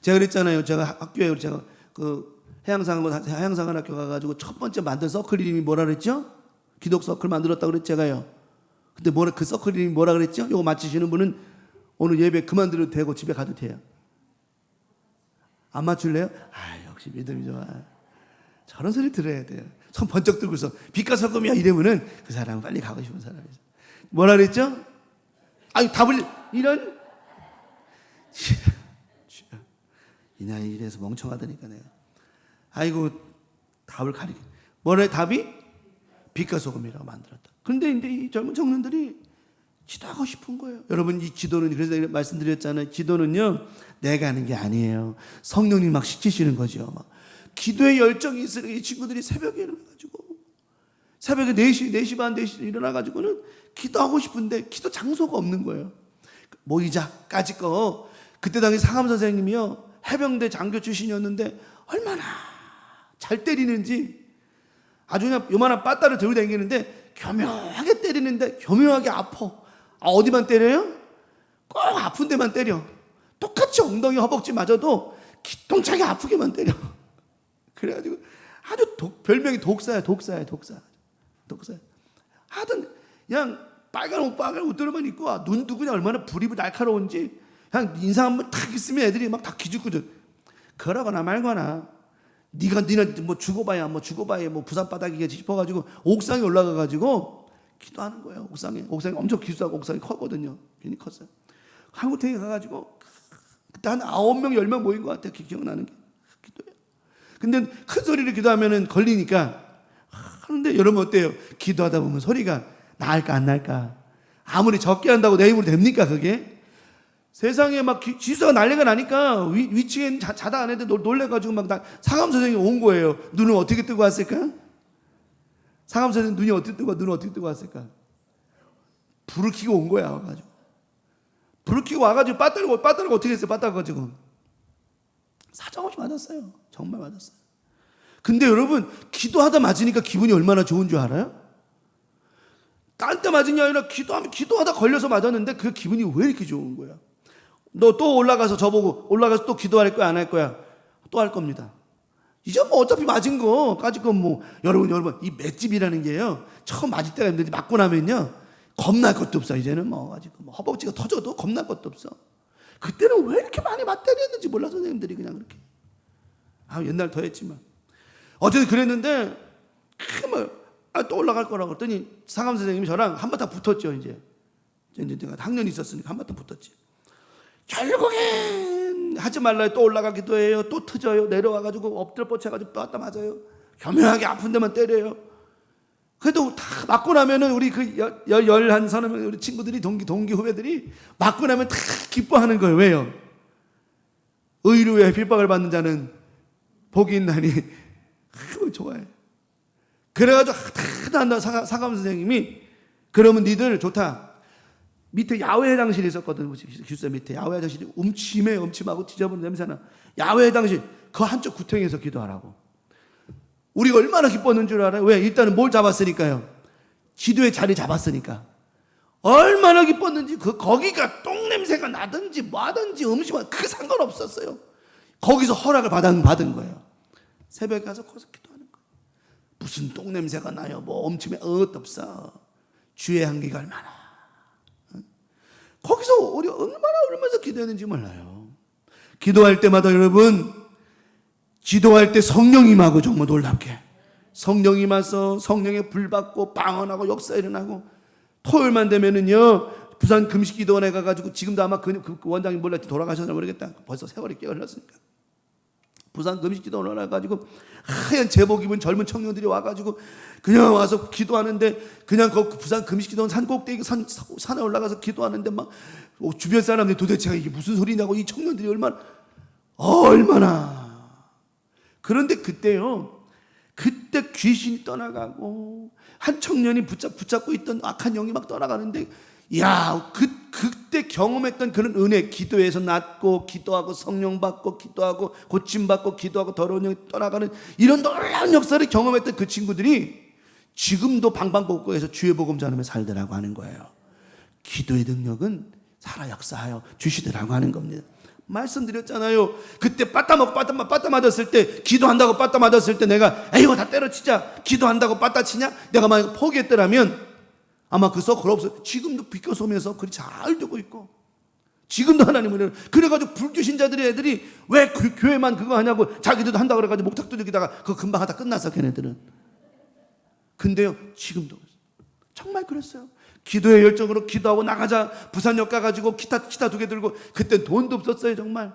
제가 그랬잖아요. 제가 학교에 제가 그 해양상관학교 가가지고 첫 번째 만든 서클 이름이 뭐라 그랬죠? 기독 서클 만들었다고 그랬죠, 제가요. 근데 그 서클이 뭐라 그랬죠? 이거 맞히시는 분은 오늘 예배 그만둬도 되고 집에 가도 돼요. 안 맞출래요? 역시 믿음이 좋아. 저런 소리 들어야 돼요. 손 번쩍 들고서 빛과 소금이야 이러면은 그 사람은 빨리 가고 싶은 사람이죠. 뭐라 그랬죠? 답을 이런 이 나이 이래서 멍청하다니까 내가. 답을 가리게. 뭐래 답이? 빛과 소금이라고 만들었다. 그런데 이제 이 젊은 청년들이 기도하고 싶은 거예요. 여러분 이 기도는 그래서 내가 말씀드렸잖아요. 기도는요 내가 하는 게 아니에요. 성령님 막 시키시는 거죠. 막 기도의 열정이 있으니 이 친구들이 새벽에 일어나가지고 새벽에 4시 반 4시 일어나가지고는 기도하고 싶은데 기도 장소가 없는 거예요. 모이자까지 거 그때 당시 상암 선생님이요 해병대 장교 출신이었는데 얼마나 잘 때리는지 아주 그냥 요만한 빠따를 들고 다니는데 교묘하게 때리는데 교묘하게 아파. 어디만 때려요? 꼭 아픈 데만 때려. 똑같이 엉덩이 허벅지 맞아도 기똥차게 아프게만 때려. 그래가지고 아주 별명이 독사야. 하여튼 그냥 빨간 옷들만 입고 눈도 그냥 얼마나 불이 날카로운지 그냥 인상 한번 탁 있으면 애들이 막 다 기죽거든. 그러거나 말거나 니는 뭐 죽어봐야 뭐 부산 바닥에 짚어가지고 옥상에 올라가가지고 기도하는 거예요. 옥상이 엄청 기수하고 옥상이 컸거든요. 괜히 컸어요. 한국탱이 가가지고 그때 한 9명 10명 모인 것 같아요. 기억나는 게 기도해요. 근데 큰 소리를 기도하면은 걸리니까 하는데 여러분 어때요? 기도하다 보면 소리가 나을까 안 날까? 아무리 적게 한다고 내 힘으로 됩니까 그게? 세상에 막 지수가 난리가 나니까 위층에 자다 안 했는데 놀래가지고 막 상암 선생님이 온 거예요. 눈을 어떻게 뜨고 왔을까? 상암 선생님 눈을 어떻게 뜨고 왔을까? 불을 켜고 온 거야. 와가지고 불을 켜고 와가지고 빠따르고 어떻게 했어요? 빠따가지고 사정없이 맞았어요. 정말 맞았어요. 근데 여러분 기도하다 맞으니까 기분이 얼마나 좋은 줄 알아요? 딴 때 맞은 게 아니라 기도하다 걸려서 맞았는데 그 기분이 왜 이렇게 좋은 거야? 너 또 올라가서 저보고 올라가서 또 기도할 거야 안 할 거야? 또 할 겁니다. 이제 뭐 어차피 맞은 거까지 건 뭐 여러분 이 맷집이라는 게요 처음 맞을 때가 있는데 맞고 나면요 겁날 것도 없어. 이제는 뭐 아직 뭐 허벅지가 터져도 겁날 것도 없어. 그때는 왜 이렇게 많이 맞때렸는지 몰라 선생님들이 그냥 그렇게. 옛날 더 했지만 어쨌든 그랬는데 또 올라갈 거라고 그랬더니 상암 선생님이 저랑 한바탕 붙었죠. 이제 제가 학년이 있었으니까 한바탕 붙었지. 결국엔 하지 말라요. 또 올라가기도 해요. 또 터져요. 내려와가지고 엎드려 뻗쳐가지고 또 왔다 맞아요. 교묘하게 아픈 데만 때려요. 그래도 다 맞고 나면은 우리 그 11 우리 친구들이 동기 후배들이 맞고 나면 다 기뻐하는 거예요. 왜요? 의료의 핍박을 받는 자는 복이 있나니 좋아해. 그래가지고 상암 선생님이 그러면 니들 좋다. 밑에 야외 회장실이 있었거든. 기숙사 밑에 야외 회장실이 음침하고 지저분 냄새나. 야외 회장실 그 한쪽 구탱에서 기도하라고. 우리가 얼마나 기뻤는 줄 알아요? 왜? 일단은 뭘 잡았으니까요. 기도의 자리 잡았으니까. 얼마나 기뻤는지 거기가 똥 냄새가 나든지 뭐하든지 음식은 그 상관없었어요. 거기서 허락을 받은 거예요. 새벽에 가서 거기서 기도하는 거예요. 무슨 똥 냄새가 나요? 뭐 엄침에 없어. 주의 향기가 얼마나. 거기서 우리 얼마나 기도했는지 몰라요. 기도할 때마다 여러분 기도할 때 성령이 임하고 정말 놀랍게 성령이 임해서 성령의 불 받고 방언하고 역사 일어나고 토요일만 되면은요 부산 금식기도원에 가가지고 지금도 아마 그 원장님 몰라 돌아가셨나 모르겠다. 벌써 세월이 꽤 흘렀으니까 부산 금식기도원 와가지고 하얀 제복 입은 젊은 청년들이 와가지고 그냥 와서 기도하는데 그냥 그 부산 금식기도원 산 꼭대기 산에 올라가서 기도하는데 막 주변 사람들이 도대체 이게 무슨 소리냐고 이 청년들이 얼마나 그런데 그때요 그때 귀신이 떠나가고 한 청년이 붙잡고 있던 악한 영이 막 떠나가는데 그때 경험했던 그런 은혜 기도에서 낫고 기도하고 성령 받고 기도하고 고침받고 기도하고 더러운 영이 떠나가는 이런 놀라운 역사를 경험했던 그 친구들이 지금도 방방곡곡에서 주의 복음 전하며 살더라고 하는 거예요. 기도의 능력은 살아 역사하여 주시더라고 하는 겁니다. 말씀드렸잖아요. 그때 빠따 맞았을 때 기도한다고 빠따 맞았을 때 내가 에이고 다 때려치자 기도한다고 빠따 치냐? 내가 만약 포기했더라면 아마 그 서클 없어. 지금도 비껴서면 서클이 잘 되고 있고, 지금도 하나님은 그래가지고 불교 신자들의 애들이 왜 교회만 그거 하냐고 자기들도 한다고 그래가지고 목탁 두들기다가 그거 금방 하다 끝났어 걔네들은. 근데요 지금도 정말 그랬어요. 기도의 열정으로 기도하고 나가자 부산역 가가지고 기타 2개 들고, 그때 돈도 없었어요. 정말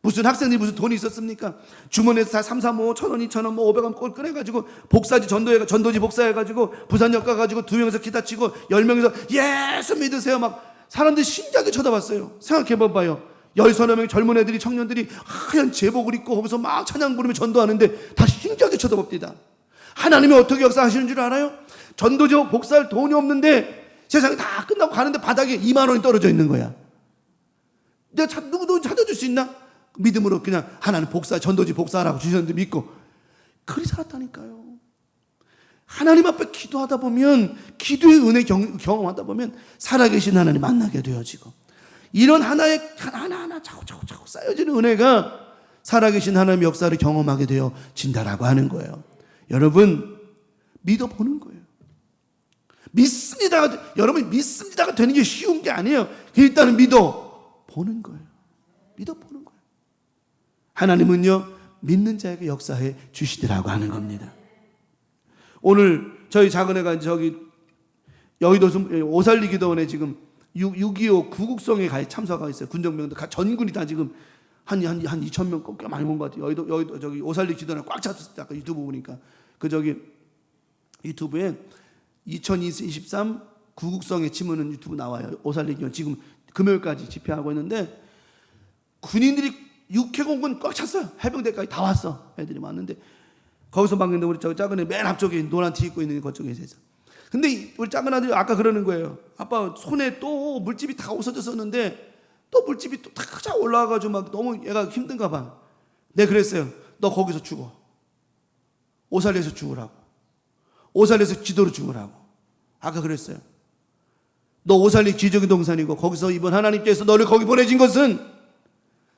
무슨 학생들이 무슨 돈이 있었습니까? 주머니에서 3, 4, 5, 1,000원, 2,000원, 뭐 500원 꼴 꺼내가지고 복사지 전도지 복사해가지고 부산역 가가지고 2명이서 기타 치고 10명이서 예수 믿으세요 막 사람들이 신기하게 쳐다봤어요. 생각해봐봐요. 10서너 명의 젊은 애들이, 청년들이 하얀 제복을 입고 거기서 막 찬양 부르며 전도하는데 다 신기하게 쳐다봅니다. 하나님이 어떻게 역사하시는 줄 알아요? 전도지 복사할 돈이 없는데 세상이 다 끝나고 가는데 바닥에 2만 원이 떨어져 있는 거야. 내가 누구 찾아줄 수 있나? 믿음으로 그냥 하나님 전도지 복사하라고 주셨는데 믿고 그리 살았다니까요. 하나님 앞에 기도하다 보면, 기도의 은혜 경험하다 보면 살아계신 하나님 만나게 되어지고, 이런 하나하나 차곡차곡 쌓여지는 은혜가 살아계신 하나님의 역사를 경험하게 되어진다라고 하는 거예요. 여러분 믿어보는 거예요. 여러분 믿습니다가 되는 게 쉬운 게 아니에요. 일단은 믿어보는 거예요. 믿어보는 거예요. 하나님은요 믿는 자에게 역사해 주시더라고 하는 겁니다. 오늘 저희 작은애가 저기 여의도 오살리 기도원에 지금 6.25 구국성에 참석하고 있어요. 군정병들 전군이 다 지금 한 2,000명 꽤 많이 본 것 같아요. 여의도 저기 오살리 기도원에 꽉 찼을 때 아까 유튜브 보니까 그 저기 유튜브에 2023 구국성에 치면은 유튜브 나와요. 오살리 기도원 지금 금요일까지 집회하고 있는데 군인들이 육해공군 꽉 찼어요. 해병대까지 다 왔어. 애들이 왔는데 거기서 막는데 우리 저 작은 애 맨 앞쪽에 노란 티 입고 있는 그쪽에 있어서. 근데 우리 작은 아들이 아까 그러는 거예요. 아빠 손에 또 물집이 다 없어졌었는데 또 물집이 또 탁 올라와가지고 막 너무 얘가 힘든가 봐. 내가 그랬어요. 너 거기서 죽어. 오살리에서 죽으라고. 오살리에서 기도로 죽으라고. 아까 그랬어요. 너 오살리 기적의 동산이고 거기서 이번 하나님께서 너를 거기 보내진 것은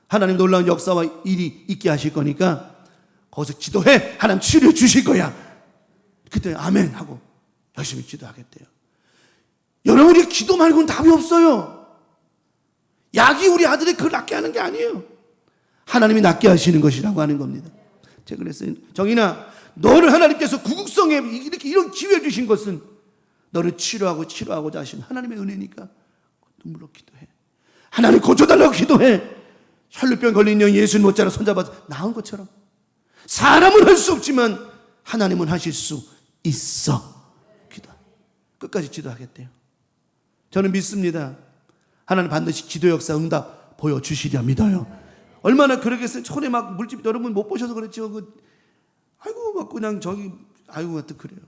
하나님 놀라운 역사와 일이 있게 하실 거니까 거기서 기도해. 하나님 치료해 주실 거야. 그때 아멘 하고 열심히 기도하겠대요. 여러분이 기도 말고는 답이 없어요. 약이 우리 아들이 그걸 낫게 하는 게 아니에요. 하나님이 낫게 하시는 것이라고 하는 겁니다. 제가 그랬어요. 정인아, 너를 하나님께서 구국성에 이렇게 이런 기회를 주신 것은 너를 치료하고자 하신 하나님의 은혜니까 눈물로 기도해. 하나님 고쳐달라고 기도해. 혈루병 걸린 영 예수님 못자라 손잡아서 나은 것처럼. 사람은 할 수 없지만 하나님은 하실 수 있어. 기도. 끝까지 기도하겠대요. 저는 믿습니다. 하나님 반드시 기도 역사 응답 보여주시리라 믿어요. 얼마나 그러겠어요. 손에 막 물집 여러분 못 보셔서 그렇죠. 아이고 막 그냥 아이고 하여튼 그래요.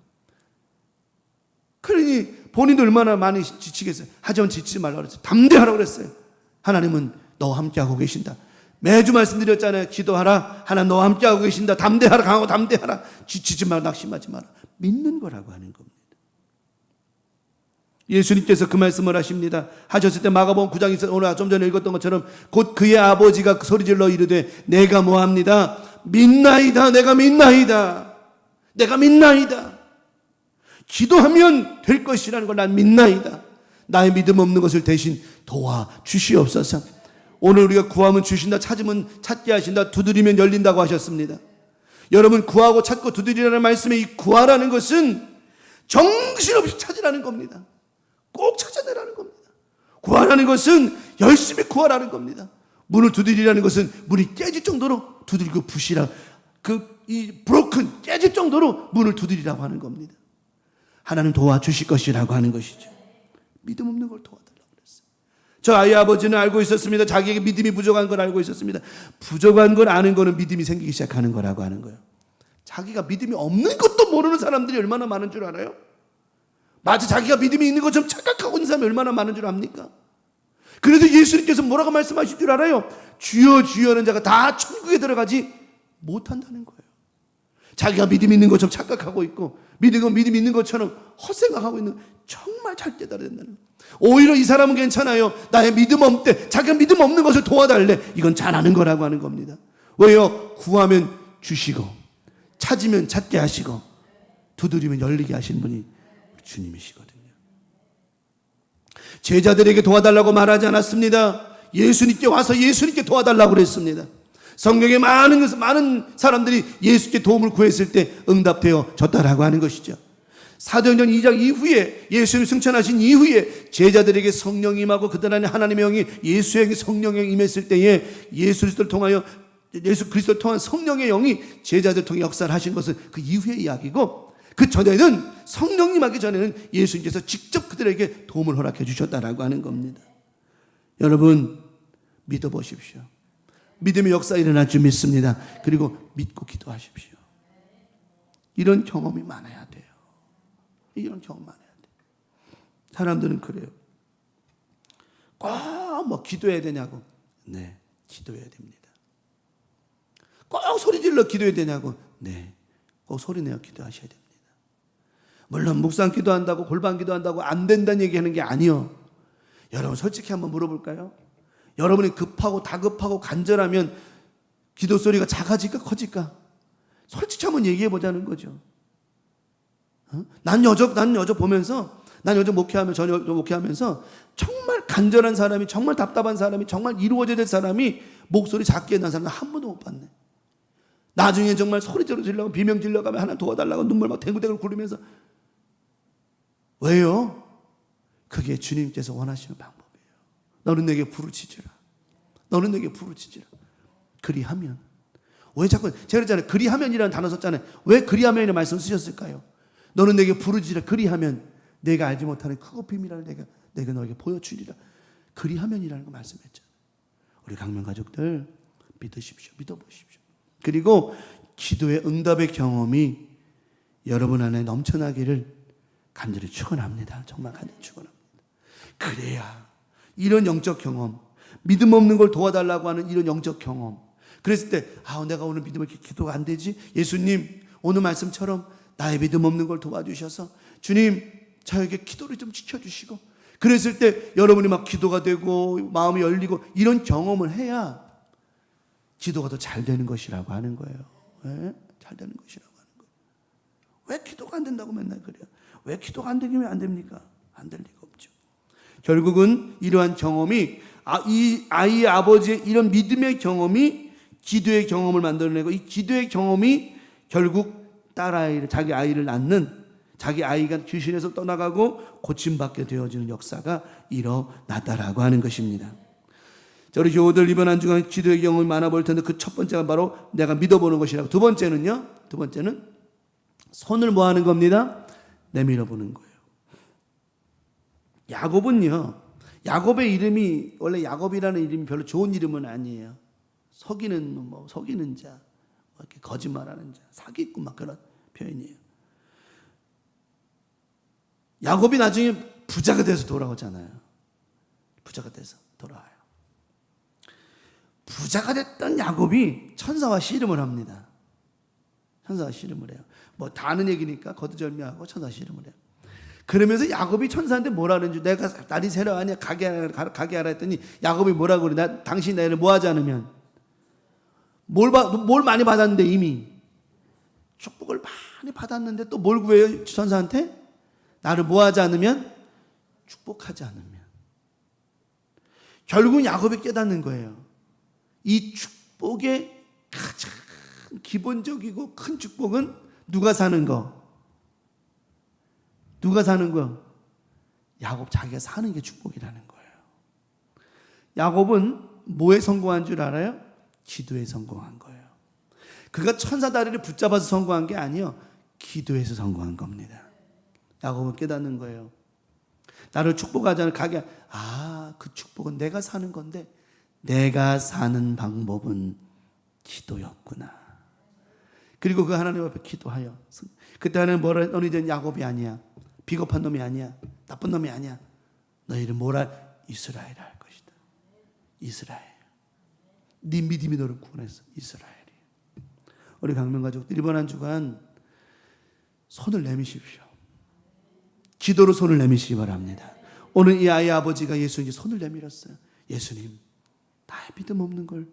그러니 본인도 얼마나 많이 지치겠어요. 하지만 지치지 말라고 그랬어요. 담대하라고 그랬어요. 하나님은 너와 함께하고 계신다. 매주 말씀드렸잖아요. 기도하라. 하나님 너와 함께하고 계신다. 담대하라. 강하고 담대하라. 지치지 마라. 낙심하지 마라. 믿는 거라고 하는 겁니다. 예수님께서 그 말씀을 하셨을 때 마가복음 9장에서 오늘 좀 전에 읽었던 것처럼 곧 그의 아버지가 소리질러 이르되 내가 뭐합니다. 믿나이다. 내가 믿나이다. 내가 믿나이다. 기도하면 될 것이라는 걸 난 믿나이다. 나의 믿음 없는 것을 대신 도와주시옵소서. 오늘 우리가 구하면 주신다, 찾으면 찾게 하신다, 두드리면 열린다고 하셨습니다. 여러분 구하고 찾고 두드리라는 말씀에 이 구하라는 것은 정신없이 찾으라는 겁니다. 꼭 찾아내라는 겁니다. 구하라는 것은 열심히 구하라는 겁니다. 문을 두드리라는 것은 문이 깨질 정도로 두드리고 부시라. 이 브로큰 깨질 정도로 문을 두드리라고 하는 겁니다. 하나님 도와주실 것이라고 하는 것이죠. 믿음 없는 걸 도와달라고 그랬어요. 저 아이 아버지는 알고 있었습니다. 자기에게 믿음이 부족한 걸 알고 있었습니다. 부족한 걸 아는 거는 믿음이 생기기 시작하는 거라고 하는 거예요. 자기가 믿음이 없는 것도 모르는 사람들이 얼마나 많은 줄 알아요? 마치 자기가 믿음이 있는 것처럼 착각하고 있는 사람이 얼마나 많은 줄 압니까? 그래서 예수님께서 뭐라고 말씀하실 줄 알아요? 주여 주여는 자가 다 천국에 들어가지 못한다는 거예요. 자기가 믿음이 있는 것처럼 착각하고 있고 믿음이 있는 것처럼 헛생각하고 있는, 정말 잘 깨달아야 된다는 거예요. 오히려 이 사람은 괜찮아요. 나의 믿음 없대. 자기가 믿음 없는 것을 도와달래. 이건 잘하는 거라고 하는 겁니다. 왜요? 구하면 주시고 찾으면 찾게 하시고 두드리면 열리게 하시는 분이 주님이시거든요. 제자들에게 도와달라고 말하지 않았습니다. 예수님께 와서 예수님께 도와달라고 그랬습니다. 성경에 많은 사람들이 예수께 도움을 구했을 때 응답되어 졌다라고 하는 것이죠. 사도행전 2장 이후에 예수님 승천하신 이후에 제자들에게 성령이 임하고 그들 안에 하나님의 영이 예수에게 성령이 임했을 때에 예수 그리스도를 통한 성령의 영이 제자들 통해 역사를 하신 것은 그 이후의 이야기고, 그 전에는 성령님 하기 전에는 예수님께서 직접 그들에게 도움을 허락해 주셨다라고 하는 겁니다. 여러분 믿어보십시오. 믿음의 역사 일어날 줄 믿습니다. 그리고 믿고 기도하십시오. 이런 경험이 많아야 돼요. 이런 경험 많아야 돼요. 사람들은 그래요. 꼭 뭐 기도해야 되냐고. 네, 기도해야 됩니다. 꼭 소리 질러 기도해야 되냐고. 네, 꼭 소리 내어 기도하셔야 됩니다. 물론 묵상 기도한다고 골방 기도한다고 안 된다는 얘기하는 게 아니요. 여러분 솔직히 한번 물어볼까요? 여러분이 급하고 다급하고 간절하면 기도 소리가 작아질까 커질까? 솔직히 한번 얘기해 보자는 거죠. 난 여저 보면서, 난 여저 목회하면서 정말 간절한 사람이, 정말 답답한 사람이, 정말 이루어져야 될 사람이 목소리 작게 난 사람은 한 번도 못 봤네. 나중에 정말 소리 지르려고 비명 질러가면 하나 도와달라고 눈물 막 댕글댕글 굴리면서. 왜요? 그게 주님께서 원하시는 방법이에요. 너는 내게 부르짖으라. 너는 내게 부르짖으라. 그리하면. 왜 자꾸 제가 그랬잖아요. 그리하면이라는 단어 썼잖아요. 왜 그리하면이라는 말씀 쓰셨을까요? 너는 내게 부르짖으라. 그리하면 내가 알지 못하는 크고 비밀을 내가 너에게 보여주리라. 그리하면이라는 거 말씀했잖아요. 우리 강명 가족들 믿으십시오. 믿어보십시오. 그리고 기도의 응답의 경험이 여러분 안에 넘쳐나기를 간절히 축원합니다. 정말 간절히 축원합니다. 그래야 이런 영적 경험, 믿음 없는 걸 도와달라고 하는 이런 영적 경험, 그랬을 때 내가 오늘 믿음을 기도가 안 되지? 예수님 오늘 말씀처럼 나의 믿음 없는 걸 도와주셔서 주님 저에게 기도를 좀 지켜주시고, 그랬을 때 여러분이 막 기도가 되고 마음이 열리고 이런 경험을 해야 기도가 더 잘 되는 것이라고 하는 거예요. 네? 잘 되는 것이라고 하는 거예요. 왜 기도가 안 된다고 맨날 그래요? 왜 기도가 안 되면 안 됩니까? 안 될 리가 없죠. 결국은 이러한 경험이 이 아이의 아버지의 이런 믿음의 경험이 기도의 경험을 만들어내고, 이 기도의 경험이 결국 딸아이를, 자기 아이를 낳는, 자기 아이가 귀신에서 떠나가고 고침받게 되어지는 역사가 일어났다라고 하는 것입니다. 자, 우리 교우들 이번 한 주간 기도의 경험이 많아 보일 텐데 그 첫 번째가 바로 내가 믿어보는 것이라고. 두 번째는 손을 뭐 하는 겁니다? 내밀어 보는 거예요. 야곱은요, 야곱의 이름이 원래 야곱이라는 이름이 별로 좋은 이름은 아니에요. 속이는 자, 이렇게 거짓말하는 자, 사기꾼 막 그런 표현이에요. 야곱이 나중에 부자가 돼서 돌아오잖아요. 부자가 돼서 돌아와요. 부자가 됐던 야곱이 천사와 씨름을 합니다. 천사와 씨름을 해요. 뭐 다 아는 얘기니까 거두절미하고 천사 씨름을 해요. 그러면서 야곱이 천사한테 뭐라는 줄, 내가 날이 새로 아니야 가게 하라 했더니 야곱이 뭐라고 그래? 당신 나를 뭐 하지 않으면 뭘 많이 받았는데, 이미 축복을 많이 받았는데 또 뭘 구해요? 천사한테 나를 뭐 하지 않으면, 축복하지 않으면. 결국은 야곱이 깨닫는 거예요. 이 축복의 가장 기본적이고 큰 축복은 누가 사는 거? 야곱 자기가 사는 게 축복이라는 거예요. 야곱은 뭐에 성공한 줄 알아요? 기도에 성공한 거예요. 그가 천사 다리를 붙잡아서 성공한 게 아니요, 기도에서 성공한 겁니다. 야곱은 깨닫는 거예요. 나를 축복하자는 가게, 그 축복은 내가 사는 건데 내가 사는 방법은 기도였구나. 그리고 그 하나님 앞에 기도하여, 그때 하나님 뭐라, 너는 이제 야곱이 아니야, 비겁한 놈이 아니야, 나쁜 놈이 아니야, 너희를 뭐라, 이스라엘 할 것이다. 이스라엘, 네 믿음이 너를 구원했어. 이스라엘이. 우리 강명 가족들 이번 한 주간 손을 내미십시오. 기도로 손을 내미시기 바랍니다. 오늘 이 아이의 아버지가 예수님께 손을 내밀었어요. 예수님, 나의 믿음 없는 걸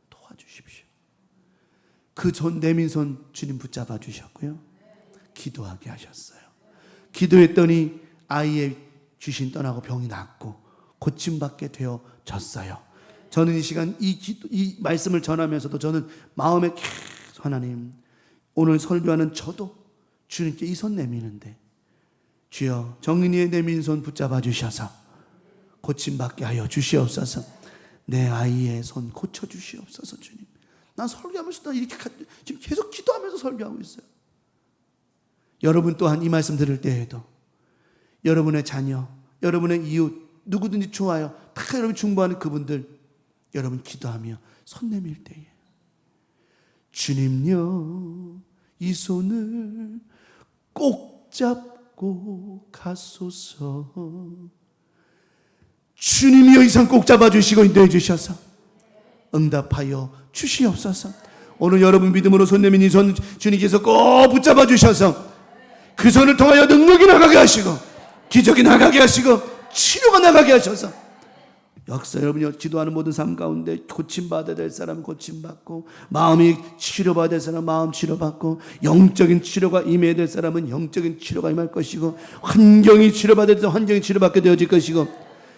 도와주십시오. 그 손 내민 손 주님 붙잡아 주셨고요, 기도하게 하셨어요. 기도했더니 아이의 귀신 떠나고 병이 낫고 고침받게 되어졌어요. 저는 이 시간 이 말씀을 전하면서도 저는 마음에 계속 하나님, 오늘 설교하는 저도 주님께 이 손 내미는데 주여 정인이의 내민 손 붙잡아 주셔서 고침받게 하여 주시옵소서. 내 아이의 손 고쳐주시옵소서. 주님, 난 설교하면서 나 이렇게 지금 계속 기도하면서 설교하고 있어요. 여러분 또한 이 말씀 들을 때에도 여러분의 자녀, 여러분의 이웃, 누구든지 좋아요. 다 여러분 중보하는 그분들, 여러분 기도하며 손 내밀 때에 주님요 이 손을 꼭 잡고 가소서. 주님이여 이 손 꼭 잡아주시고 인도해 주셔서 응답하여 주시옵소서. 오늘 여러분 믿음으로 손 내민 이 손 주님께서 꼭 붙잡아 주셔서 그 손을 통하여 능력이 나가게 하시고 기적이 나가게 하시고 치료가 나가게 하셔서 역사, 여러분이 기도하는 모든 삶 가운데 고침받아야 될 사람 고침받고, 마음이 치료받아야 될 사람 마음 치료받고, 영적인 치료가 임해야 될 사람은 영적인 치료가 임할 것이고, 환경이 치료받아야 될 사람 환경이 치료받게 되어질 것이고,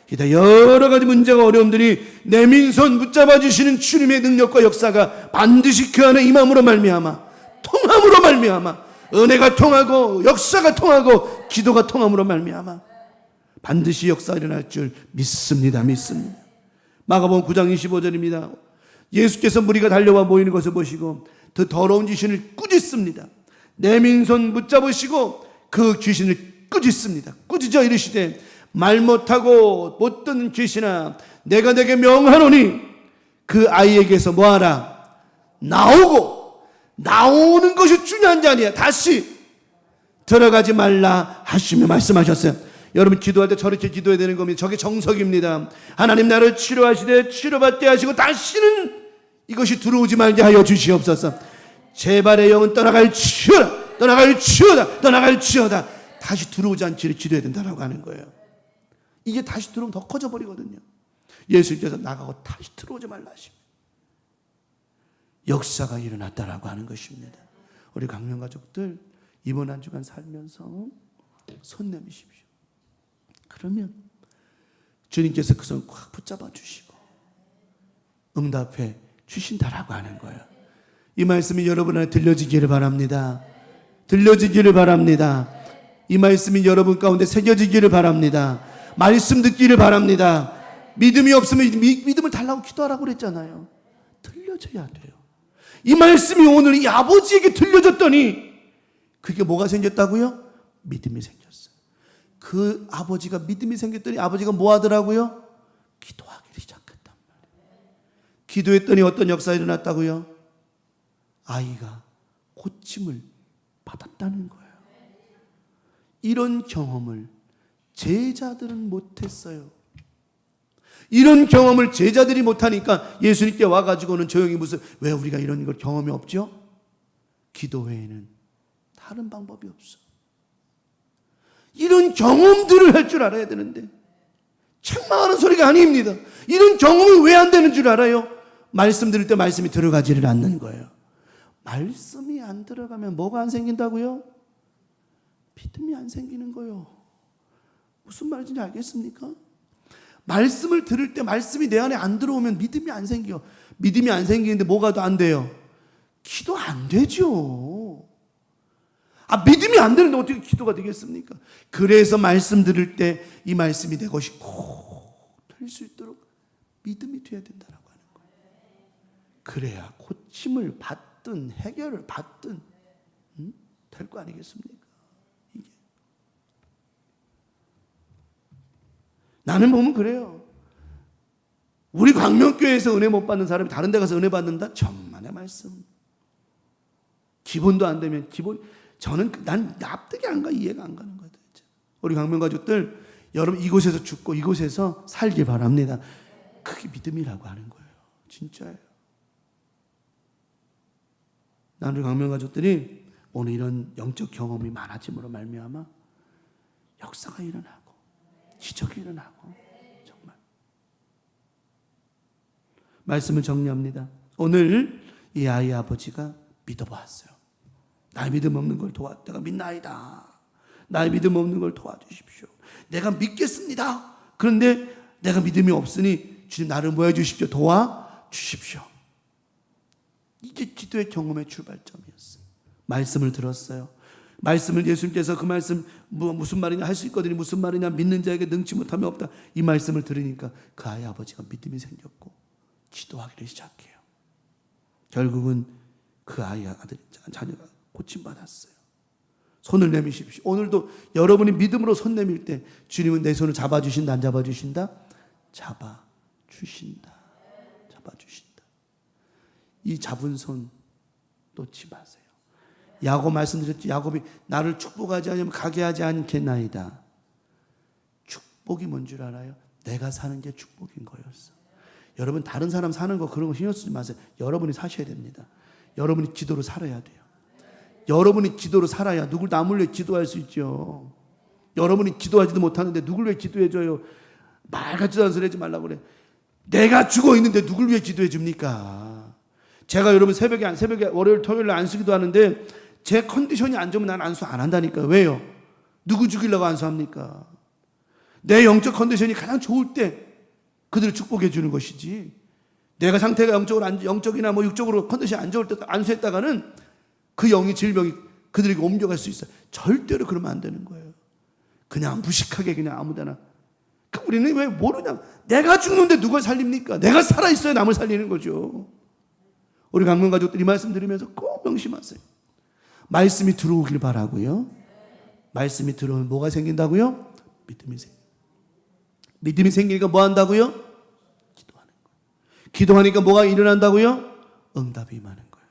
기타 여러 가지 문제가 어려움들이 내민 손 붙잡아 주시는 주님의 능력과 역사가 반드시 그 안에 임함으로 말미암아, 통함으로 말미암아, 은혜가 통하고 역사가 통하고 기도가 통함으로 말미암아 반드시 역사가 일어날 줄 믿습니다. 믿습니다. 마가복음 9장 25절입니다. 예수께서 무리가 달려와 모이는 것을 보시고 그 더러운 귀신을 꾸짖습니다. 내민 손 붙잡으시고 그 귀신을 꾸짖습니다. 꾸짖어 이르시되 말 못하고 못 듣는 귀신아, 내가 내게 명하노니 그 아이에게서 뭐하라? 나오고, 나오는 것이 중요한 게 아니야. 다시 들어가지 말라 하시며 말씀하셨어요. 여러분 기도할 때 저렇게 기도해야 되는 겁니다. 저게 정석입니다. 하나님 나를 치료하시되 치료받게 하시고 다시는 이것이 들어오지 말게 하여 주시옵소서. 제발의 영은 떠나갈지어다, 떠나갈지어다, 떠나갈지어다. 다시 들어오지 않기를 기도해야 된다고 하는 거예요. 이게 다시 들어오면 더 커져 버리거든요. 예수님께서 나가고 다시 들어오지 말라 하십니다. 역사가 일어났다라고 하는 것입니다. 우리 강명 가족들 이번 한 주간 살면서 손 내미십시오. 그러면 주님께서 그 손 꽉 붙잡아 주시고 응답해 주신다라고 하는 거예요. 이 말씀이 여러분 안에 들려지기를 바랍니다. 들려지기를 바랍니다. 이 말씀이 여러분 가운데 새겨지기를 바랍니다. 말씀 듣기를 바랍니다. 믿음이 없으면 믿음을 달라고 기도하라고 그랬잖아요. 들려져야 돼요. 이 말씀이 오늘 이 아버지에게 들려졌더니 그게 뭐가 생겼다고요? 믿음이 생겼어요. 그 아버지가 믿음이 생겼더니 아버지가 뭐 하더라고요? 기도하기 시작했단 말이에요. 기도했더니 어떤 역사가 일어났다고요? 아이가 고침을 받았다는 거예요. 이런 경험을 제자들은 못했어요. 이런 경험을 제자들이 못하니까 예수님께 와가지고는 조용히 왜 우리가 이런 걸 경험이 없죠? 기도 외에는 다른 방법이 없어. 이런 경험들을 할 줄 알아야 되는데 책망하는 소리가 아닙니다. 이런 경험이 왜 안 되는 줄 알아요? 말씀 들을 때 말씀이 들어가지를 않는 거예요. 말씀이 안 들어가면 뭐가 안 생긴다고요? 믿음이 안 생기는 거예요. 무슨 말인지 알겠습니까? 말씀을 들을 때 말씀이 내 안에 안 들어오면 믿음이 안 생겨. 믿음이 안 생기는데 뭐가 더 안 돼요? 기도 안 되죠. 믿음이 안 되는데 어떻게 기도가 되겠습니까? 그래서 말씀 들을 때 이 말씀이 내 것이 꼭 될 수 있도록 믿음이 돼야 된다고 하는 거예요. 그래야 고침을 받든 해결을 받든 될 거 아니겠습니까? 이게. 나는 보면 그래요. 우리 광명교회에서 은혜 못 받는 사람이 다른 데 가서 은혜 받는다? 천만의 말씀. 기본도 안 되면 난 납득이 안 가, 이해가 안 가는 거예요. 우리 강명 가족들, 여러분 이곳에서 죽고 이곳에서 살길 바랍니다. 그게 믿음이라고 하는 거예요. 진짜예요. 나는 우리 강명 가족들이 오늘 이런 영적 경험이 많아짐으로 말미암아 역사가 일어나고 기적이 일어나고 정말 말씀을 정리합니다. 오늘 이 아이 아버지가 믿어보았어요. 나의 믿음 없는 걸 도와 내가 믿나이다. 나의 믿음 없는 걸 도와주십시오. 내가 믿겠습니다. 그런데 내가 믿음이 없으니 주님 나를 뭐 해주십시오? 도와주십시오. 이게 기도의 경험의 출발점이었어요. 말씀을 들었어요. 말씀을 예수님께서 그 말씀 무슨 말이냐 할 수 있거든요. 무슨 말이냐 믿는 자에게 능치 못함이 없다. 이 말씀을 들으니까 그 아이 아버지가 믿음이 생겼고 기도하기를 시작해요. 결국은 그 아이 아들 자녀가 고침받았어요. 손을 내미십시오. 오늘도 여러분이 믿음으로 손 내밀 때 주님은 내 손을 잡아주신다, 안 잡아주신다? 잡아주신다. 잡아주신다. 이 잡은 손 놓지 마세요. 야곱 말씀드렸죠. 야곱이 나를 축복하지 않으면 가게 하지 않겠나이다. 축복이 뭔 줄 알아요? 내가 사는 게 축복인 거였어. 여러분 다른 사람 사는 거 그런 거 신경 쓰지 마세요. 여러분이 사셔야 됩니다. 여러분이 기도로 살아야 돼요. 여러분이 기도로 살아야 누굴 남을 위해 기도할 수 있죠. 여러분이 기도하지도 못하는데 누굴 위해 기도해줘요? 말 같지도 않은 소리 하지 말라고 그래. 내가 죽어 있는데 누굴 위해 기도해 줍니까? 제가 여러분 새벽에 월요일 토요일에 안수기도 하는데 제 컨디션이 안 좋으면 난 안수 안 한다니까요. 왜요? 누구 죽이려고 안수합니까? 내 영적 컨디션이 가장 좋을 때 그들을 축복해 주는 것이지, 내가 상태가 영적이나 뭐 육적으로 컨디션이 안 좋을 때 안수했다가는 그 영이 질병이 그들에게 옮겨갈 수 있어요. 절대로 그러면 안 되는 거예요. 그냥 무식하게 그냥 아무데나. 우리는 왜 모르냐? 내가 죽는데 누가 살립니까? 내가 살아있어야 남을 살리는 거죠. 우리 강문 가족들이 말씀 들으면서 꼭 명심하세요. 말씀이 들어오길 바라고요. 말씀이 들어오면 뭐가 생긴다고요? 믿음이 생겨요. 믿음이 생기니까 뭐 한다고요? 기도하는 거예요. 기도하니까 뭐가 일어난다고요? 응답이 임하는 거예요.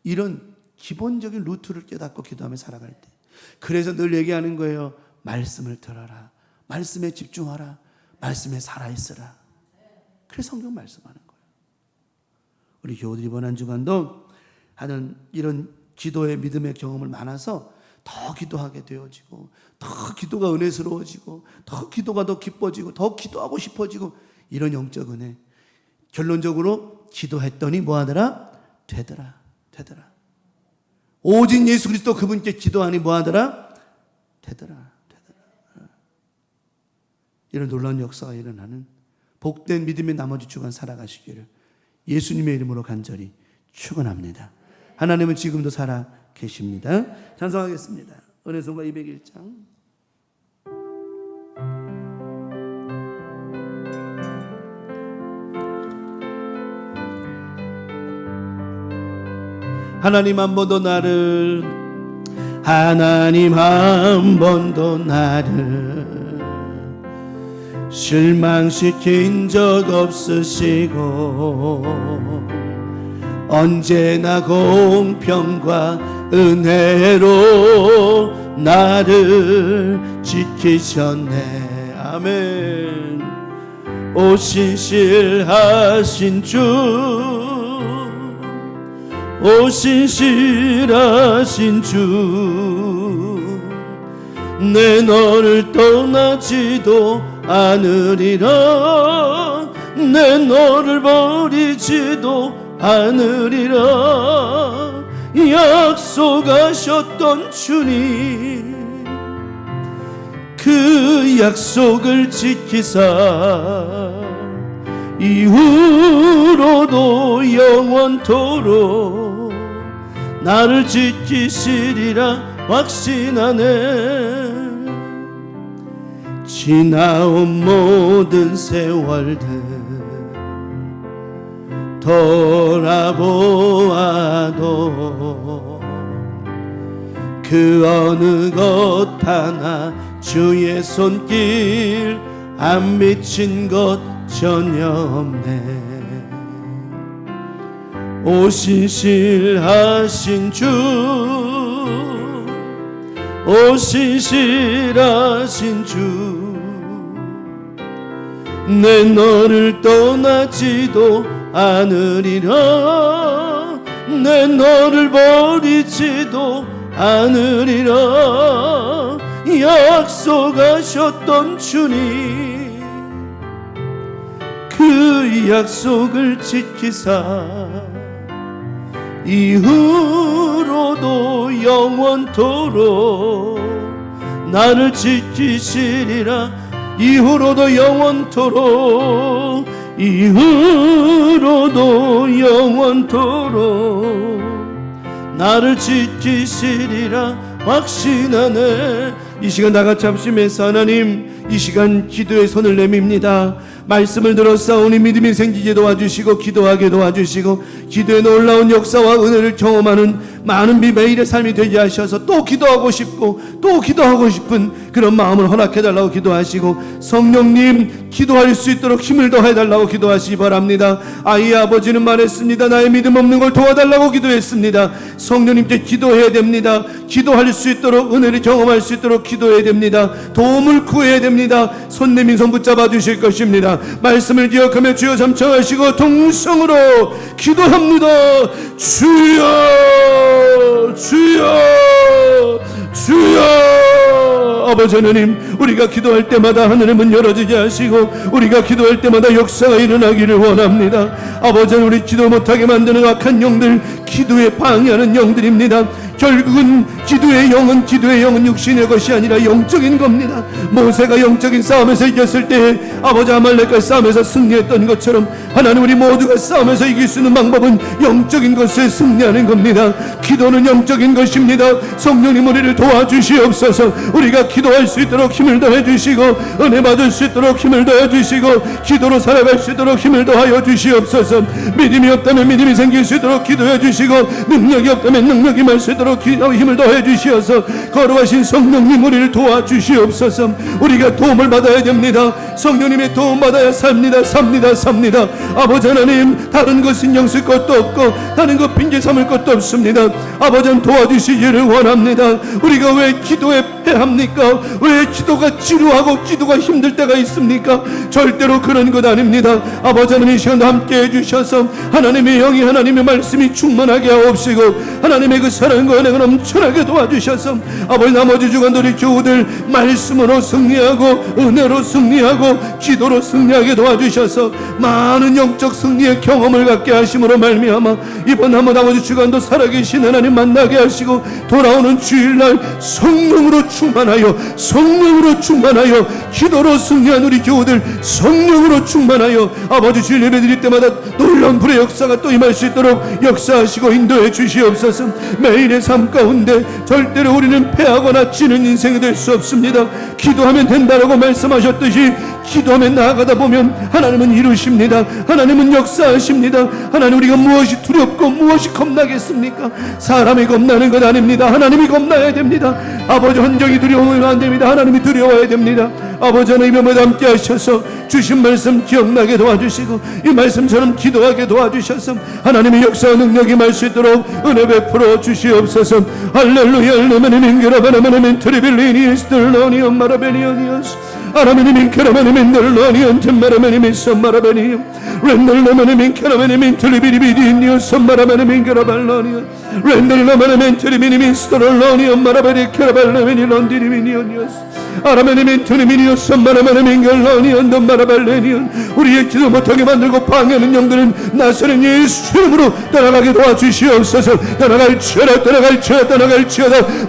이런 기본적인 루트를 깨닫고 기도하며 살아갈 때, 그래서 늘 얘기하는 거예요. 말씀을 들어라. 말씀에 집중하라. 말씀에 살아있으라. 그래서 성경 말씀하는 거예요. 우리 교우들이 이번 한 주간도 하는 이런 기도의 믿음의 경험을 많아서 더 기도하게 되어지고, 더 기도가 은혜스러워지고, 더 기도가 더 기뻐지고, 더 기도하고 싶어지고, 이런 영적 은혜. 결론적으로 기도했더니 뭐하더라? 되더라. 오직 예수 그리스도 그분께 기도하니 뭐하더라? 되더라. 이런 놀라운 역사가 일어나는 복된 믿음의 나머지 주간 살아가시기를 예수님의 이름으로 간절히 축원합니다. 하나님은 지금도 살아 계십니다. 찬송하겠습니다. 은혜송가 201장. 하나님 한 번도 나를 실망시킨 적 없으시고 언제나 공평과 은혜로 나를 지키셨네. 아멘. 오 신실하신 주, 오 신실하신 주, 내 너를 떠나지도 않으리라, 내 너를 버리지도 않으리라. 약속하셨던 주님, 그 약속을 지키사 이후로도 영원토록 나를 지키시리라 확신하네. 지나온 모든 세월들 돌아보아도 그 어느 것 하나 주의 손길 안 미친 것 전혀 없네. 오 신실하신 주, 오 신실하신 주, 내 너를 떠나지도 않으리라, 내 너를 버리지도 않으리라. 약속하셨던 주님, 그 약속을 지키사 이후로도 영원토록 나를 지키시리라. 이후로도 영원토록, 이후로도 영원토록 나를 지키시리라 확신하네. 이 시간 다같이 합심해서 하나님, 이 시간 기도의 손을 내밉니다. 말씀을 들었사오니 믿음이 생기게 도와주시고 기도하게 도와주시고 기도의 놀라운 역사와 은혜를 경험하는 많은 매일의 삶이 되게 하셔서 또 기도하고 싶고 또 기도하고 싶은 그런 마음을 허락해달라고 기도하시고, 성령님 기도할 수 있도록 힘을 더해달라고 기도하시기 바랍니다. 아이의 아버지는 말했습니다. 나의 믿음 없는 걸 도와달라고 기도했습니다. 성령님께 기도해야 됩니다. 기도할 수 있도록, 은혜를 경험할 수 있도록 기도해야 됩니다. 도움을 구해야 됩니다. 손 내민 손 붙잡아 주실 것입니다. 말씀을 기억하며 주여 잠청하시고 동성으로 기도합니다. 주여, 주여, 주여. 아버지 하나님, 우리가 기도할 때마다 하늘의 문 열어지게 하시고 우리가 기도할 때마다 역사가 일어나기를 원합니다. 아버지 하나님, 우리 기도 못하게 만드는 악한 영들, 기도에 방해하는 영들입니다. 결국은 기도의 영은 육신의 것이 아니라 영적인 겁니다. 모세가 영적인 싸움에서 이겼을 때 아버지 아말렉과 싸움에서 승리했던 것처럼 하나님, 우리 모두가 싸움에서 이길 수 있는 방법은 영적인 것에 승리하는 겁니다. 기도는 영적인 것입니다. 성령님 우리를 도와주시옵소서. 우리가 기도할 수 있도록 힘을 더해 주시고 은혜 받을 수 있도록 힘을 더해 주시고 기도로 살아갈 수 있도록 힘을 더하여 주시옵소서. 믿음이 없다면 믿음이 생길 수 있도록 기도해 주시고 능력이 없다면 능력이 말 수 있도록 힘을 더해 주시어서 거룩하신 성령님 우리를 도와주시옵소서. 우리가 도움을 받아야 됩니다. 성령님의 도움 받아야 삽니다. 아버지 하나님, 다른 것 신경 쓸 것도 없고 다른 것 핑계 삼을 것도 없습니다. 아버지 도와주시기를 원합니다. 우리가 왜 기도에 패합니까? 왜 기도가 지루하고 기도가 힘들 때가 있습니까? 절대로 그런 것 아닙니다. 아버지 하나님, 이 시간도 함께 해주셔서 하나님의 영이, 하나님의 말씀이 충만하게 하옵시고 하나님의 그 사랑과 은혜가 넘쳐나게 도와주셔서 아버지 나머지 주간도 우리 교우들 말씀으로 승리하고 은혜로 승리하고 기도로 승리하게 도와주셔서 많은 영적 승리의 경험을 갖게 하심으로 말미암아 이번 한번 나머지 주간도 살아계신 하나님 만나게 하시고 돌아오는 주일날 성령으로 충만하여 기도로 승리한 우리 교우들 성령으로 충만하여 아버지 주일 예배 드릴 때마다 놀라운 불의 역사가 또 임할 수 있도록 역사하시고 인도해 주시옵소서. 매일의 삶 가운데 절대로 우리는 패하거나 지는 인생이 될 수 없습니다. 기도하면 된다라고 말씀하셨듯이 기도하며 나아가다 보면 하나님은 이루십니다. 하나님은 역사하십니다. 하나님, 우리가 무엇이 두렵고 무엇이 겁나겠습니까? 사람이 겁나는 것 아닙니다. 하나님이 겁나야 됩니다. 아버지, 환경이 두려우면 안 됩니다. 하나님이 두려워야 됩니다. 아버지 하나님, 이번에 함께 하셔서 주신 말씀 기억나게 도와주시고 이 말씀처럼 기도하게 도와주셔서 하나님의 역사와 능력이 말 수 있도록 은혜 베풀어 주시옵소서. 할렐루야. 할렐루야. 게라바나마나멘 트리빌리니스들로니엄 마라베니오니오스 아라메니민 캐라메니민 널로니언 템마라메니민 썸마라베니움 렌널라메니민 캐라메니민 트리비리비디니오 썸마라메니민 게라발로니온 렌널라메니민 트리비니민 스토롤로니언 마라베리 캐라발레미니 런디리미니오니오스 아라메니민 트리미니오 썸마라메니민 겔로니언 덤마라발레니온 우리의 기도 못하게 만들고 방해하는 영들은 나서는 예수 이름으로 떠나가게 도와주시옵소서. 떠나갈지어다.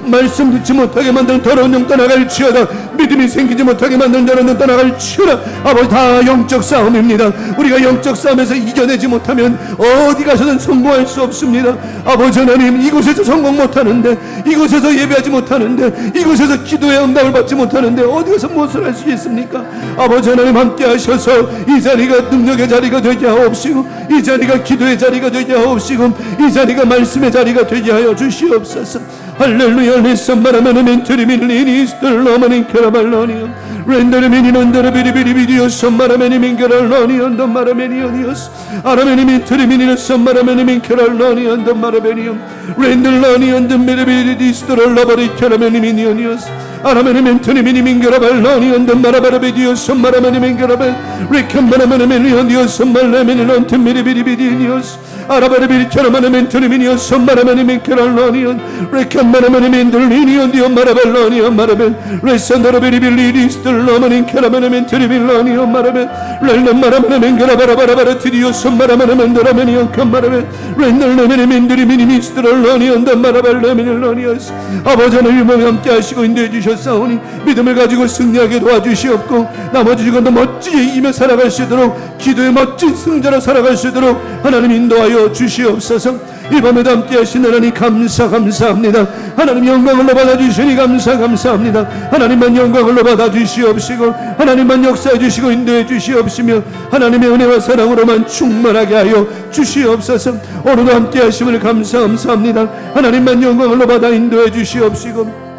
말씀 듣지 못하게 만드는 더러운 영 떠나갈지어다. 믿음이 생기지 못하게 만드는 더러운 영 떠나갈지어다. 아버지, 다 영적 싸움입니다. 우리가 영적 싸움에서 이겨내지 못하면 어디 가서는 성공할 수 없습니다. 아버지 하나님, 이곳에서 성공 못하는데, 이곳에서 예배하지 못하는데, 이곳에서 기도의 응답을 받지 못하는데 어디 가서 무엇을 할 수 있습니까? 아버지 하나님, 함께 하셔서 이 자리가 능력의 자리가 되게 하옵시고 이 자리가 기도의 자리가 되게 하옵시고 이 자리가 말씀의 자리가 되게 하여 주시옵소서. 할렐루야. 리썸마라마나멘 트리밀리니스들로마닌 캐라발로니온 렌더르미니 넌더르비리비리비디오 썸마라메니민 게랄로니온 덤마라메니오니오스 아라메니민 트리미니는 썸마라메니민 캐랄로니온 덤마라베니온 렌들로니온 덤메르비리디스토롤라바리 캐라메니미니오니오스 아라메니민 트리미니민 게라발로니온 덤마라바라비디오 썸마라메니민 게라발 리캄마라메니미니오니오 썸말레미니론 템미리비리비디니오스 아라바르비리 캐라마네멘 트리미니언 손마라마네멘 캐랄라니언 레칸마라마네멘 들리니언 디언 마라벨라니언 마라벨 레산다라비리빌리리스들라마닌 캐라마네멘 트리빌라니언 마라벨 렐렌마라마네멘 캐라바라바라바라 트리오 손마라마네멘 드라메니언 칸마라벨 렐렌레메네멘 드리미니미스들라니언 단마라발레미닐라니언스 아버지 하나님 함께 하시고 인도해 주셨사오니 믿음을 가지고 승리하게 도와주시옵고 나머지 주간도 멋지게 이기며 살아갈 수 있도록 기도의 멋진 승자로 살아갈 수 있도록 하나님 인도하여 주시옵소서. 이 밤에도 함께 하신 하나님 감사합니다. 하나님 영광을로 받아주시니 감사합니다. 하나님만 영광을로 받아주시옵시고 하나님만 역사해 주시고 인도해 주시옵시며 하나님의 은혜와 사랑으로만 충만하게 하여 주시옵소서. 오늘도 함께 하심을 감사합니다. 하나님만 영광을로 받아 인도해 주시옵시고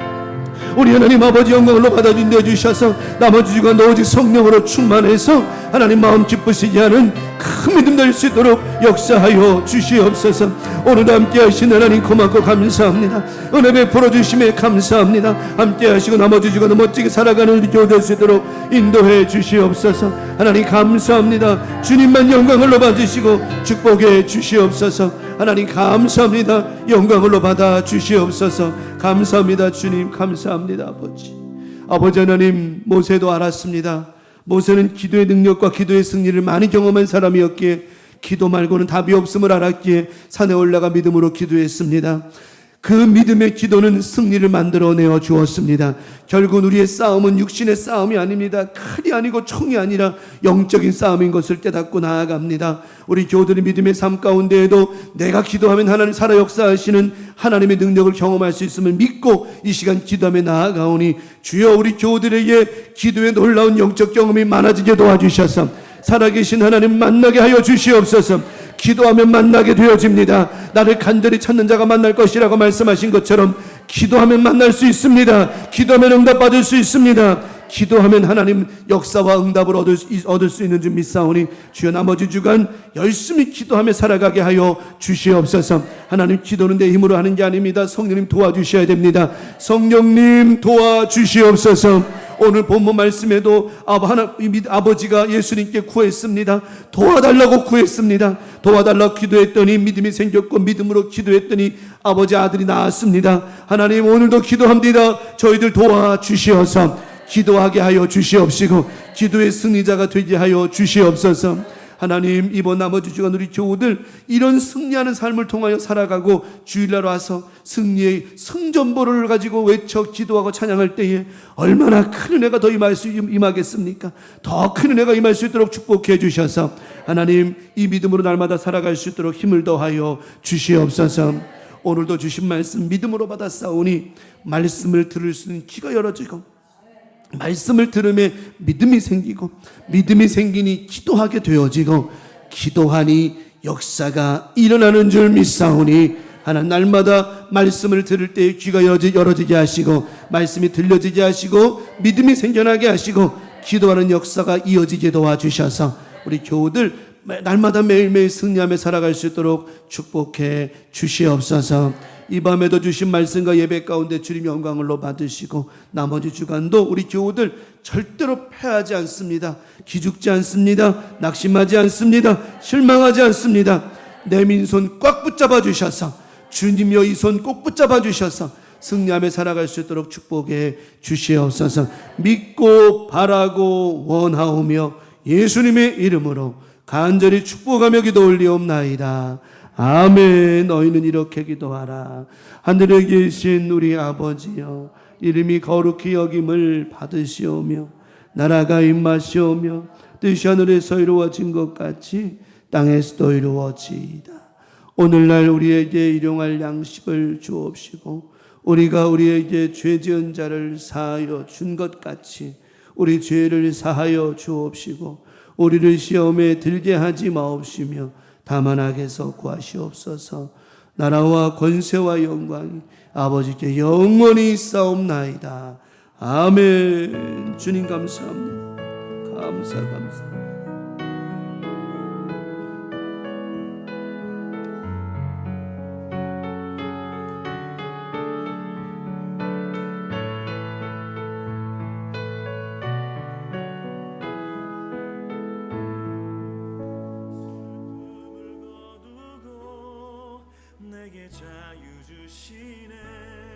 우리 하나님 아버지 영광으로 받아준대 주셔서 나머지 주간도 오직 성령으로 충만해서 하나님 마음 기쁘시게 하는 큰 믿음 될 수 있도록 역사하여 주시옵소서. 오늘도 함께 하신 하나님 고맙고 감사합니다. 은혜 베풀어 주심에 감사합니다. 함께 하시고 나머지 주간도 멋지게 살아가는 우리 교회 될 수 있도록 인도해 주시옵소서. 하나님 감사합니다. 주님만 영광을 받으시고 축복해 주시옵소서. 하나님 감사합니다. 영광을 받아 주시옵소서. 감사합니다. 주님 감사합니다. 아버지 하나님 모세도 알았습니다. 모세는 기도의 능력과 기도의 승리를 많이 경험한 사람이었기에 기도 말고는 답이 없음을 알았기에 산에 올라가 믿음으로 기도했습니다. 그 믿음의 기도는 승리를 만들어내어 주었습니다. 결국 우리의 싸움은 육신의 싸움이 아닙니다. 칼이 아니고 총이 아니라 영적인 싸움인 것을 깨닫고 나아갑니다. 우리 교우들의 믿음의 삶 가운데에도 내가 기도하면 하나님 살아 역사하시는 하나님의 능력을 경험할 수 있음을 믿고 이 시간 기도하며 나아가오니 주여 우리 교우들에게 기도의 놀라운 영적 경험이 많아지게 도와주셔서 살아계신 하나님 만나게 하여 주시옵소서. 기도하면 만나게 되어집니다. 나를 간절히 찾는 자가 만날 것이라고 말씀하신 것처럼 기도하면 만날 수 있습니다. 기도하면 응답받을 수 있습니다. 기도하면 하나님 역사와 응답을 얻을 수 있는 줄 믿사오니 주여 나머지 주간 열심히 기도하며 살아가게 하여 주시옵소서. 하나님 기도는 내 힘으로 하는 게 아닙니다. 성령님 도와주셔야 됩니다. 성령님 도와주시옵소서. 오늘 본문 말씀에도 아버지가 예수님께 구했습니다. 도와달라고 구했습니다. 도와달라고 기도했더니 믿음이 생겼고 믿음으로 기도했더니 아버지 아들이 나왔습니다. 하나님 오늘도 기도합니다. 저희들 도와주시어서 기도하게 하여 주시옵시고 기도의 승리자가 되게 하여 주시옵소서. 하나님 이번 나머지 주간 우리 교우들 이런 승리하는 삶을 통하여 살아가고 주일날 와서 승리의 승전보를 가지고 외쳐 기도하고 찬양할 때에 얼마나 큰 은혜가 더 임하겠습니까? 더 큰 은혜가 임할 수 있도록 축복해 주셔서 하나님 이 믿음으로 날마다 살아갈 수 있도록 힘을 더하여 주시옵소서. 오늘도 주신 말씀 믿음으로 받았사오니 말씀을 들을 수 있는 귀가 열어지고 말씀을 들음에 믿음이 생기고 믿음이 생기니 기도하게 되어지고 기도하니 역사가 일어나는 줄 믿사오니 하나님 날마다 말씀을 들을 때 귀가 열어지게 하시고 말씀이 들려지게 하시고 믿음이 생겨나게 하시고 기도하는 역사가 이어지게 도와주셔서 우리 교우들 날마다 매일매일 승리하며 살아갈 수 있도록 축복해 주시옵소서. 이 밤에도 주신 말씀과 예배 가운데 주님 영광을로 받으시고 나머지 주간도 우리 교우들 절대로 패하지 않습니다. 기죽지 않습니다. 낙심하지 않습니다. 실망하지 않습니다. 내 민손 꽉 붙잡아 주셔서 주님여 이 손 꼭 붙잡아 주셔서 승리하며 살아갈 수 있도록 축복해 주시옵소서. 믿고 바라고 원하오며 예수님의 이름으로 간절히 축복하며 기도 올리옵나이다. 아멘. 너희는 이렇게 기도하라. 하늘에 계신 우리 아버지여 이름이 거룩히 여김을 받으시오며 나라가 임하시오며 뜻이 하늘에서 이루어진 것 같이 땅에서도 이루어지이다. 오늘날 우리에게 일용할 양식을 주옵시고 우리가 우리에게 죄 지은 자를 사하여 준 것 같이 우리 죄를 사하여 주옵시고 우리를 시험에 들게 하지 마옵시며 다만 악에서 구하시옵소서. 나라와 권세와 영광이 아버지께 영원히 있사옵나이다. 아멘. 주님 감사합니다. 감사. 내게 자유 주시네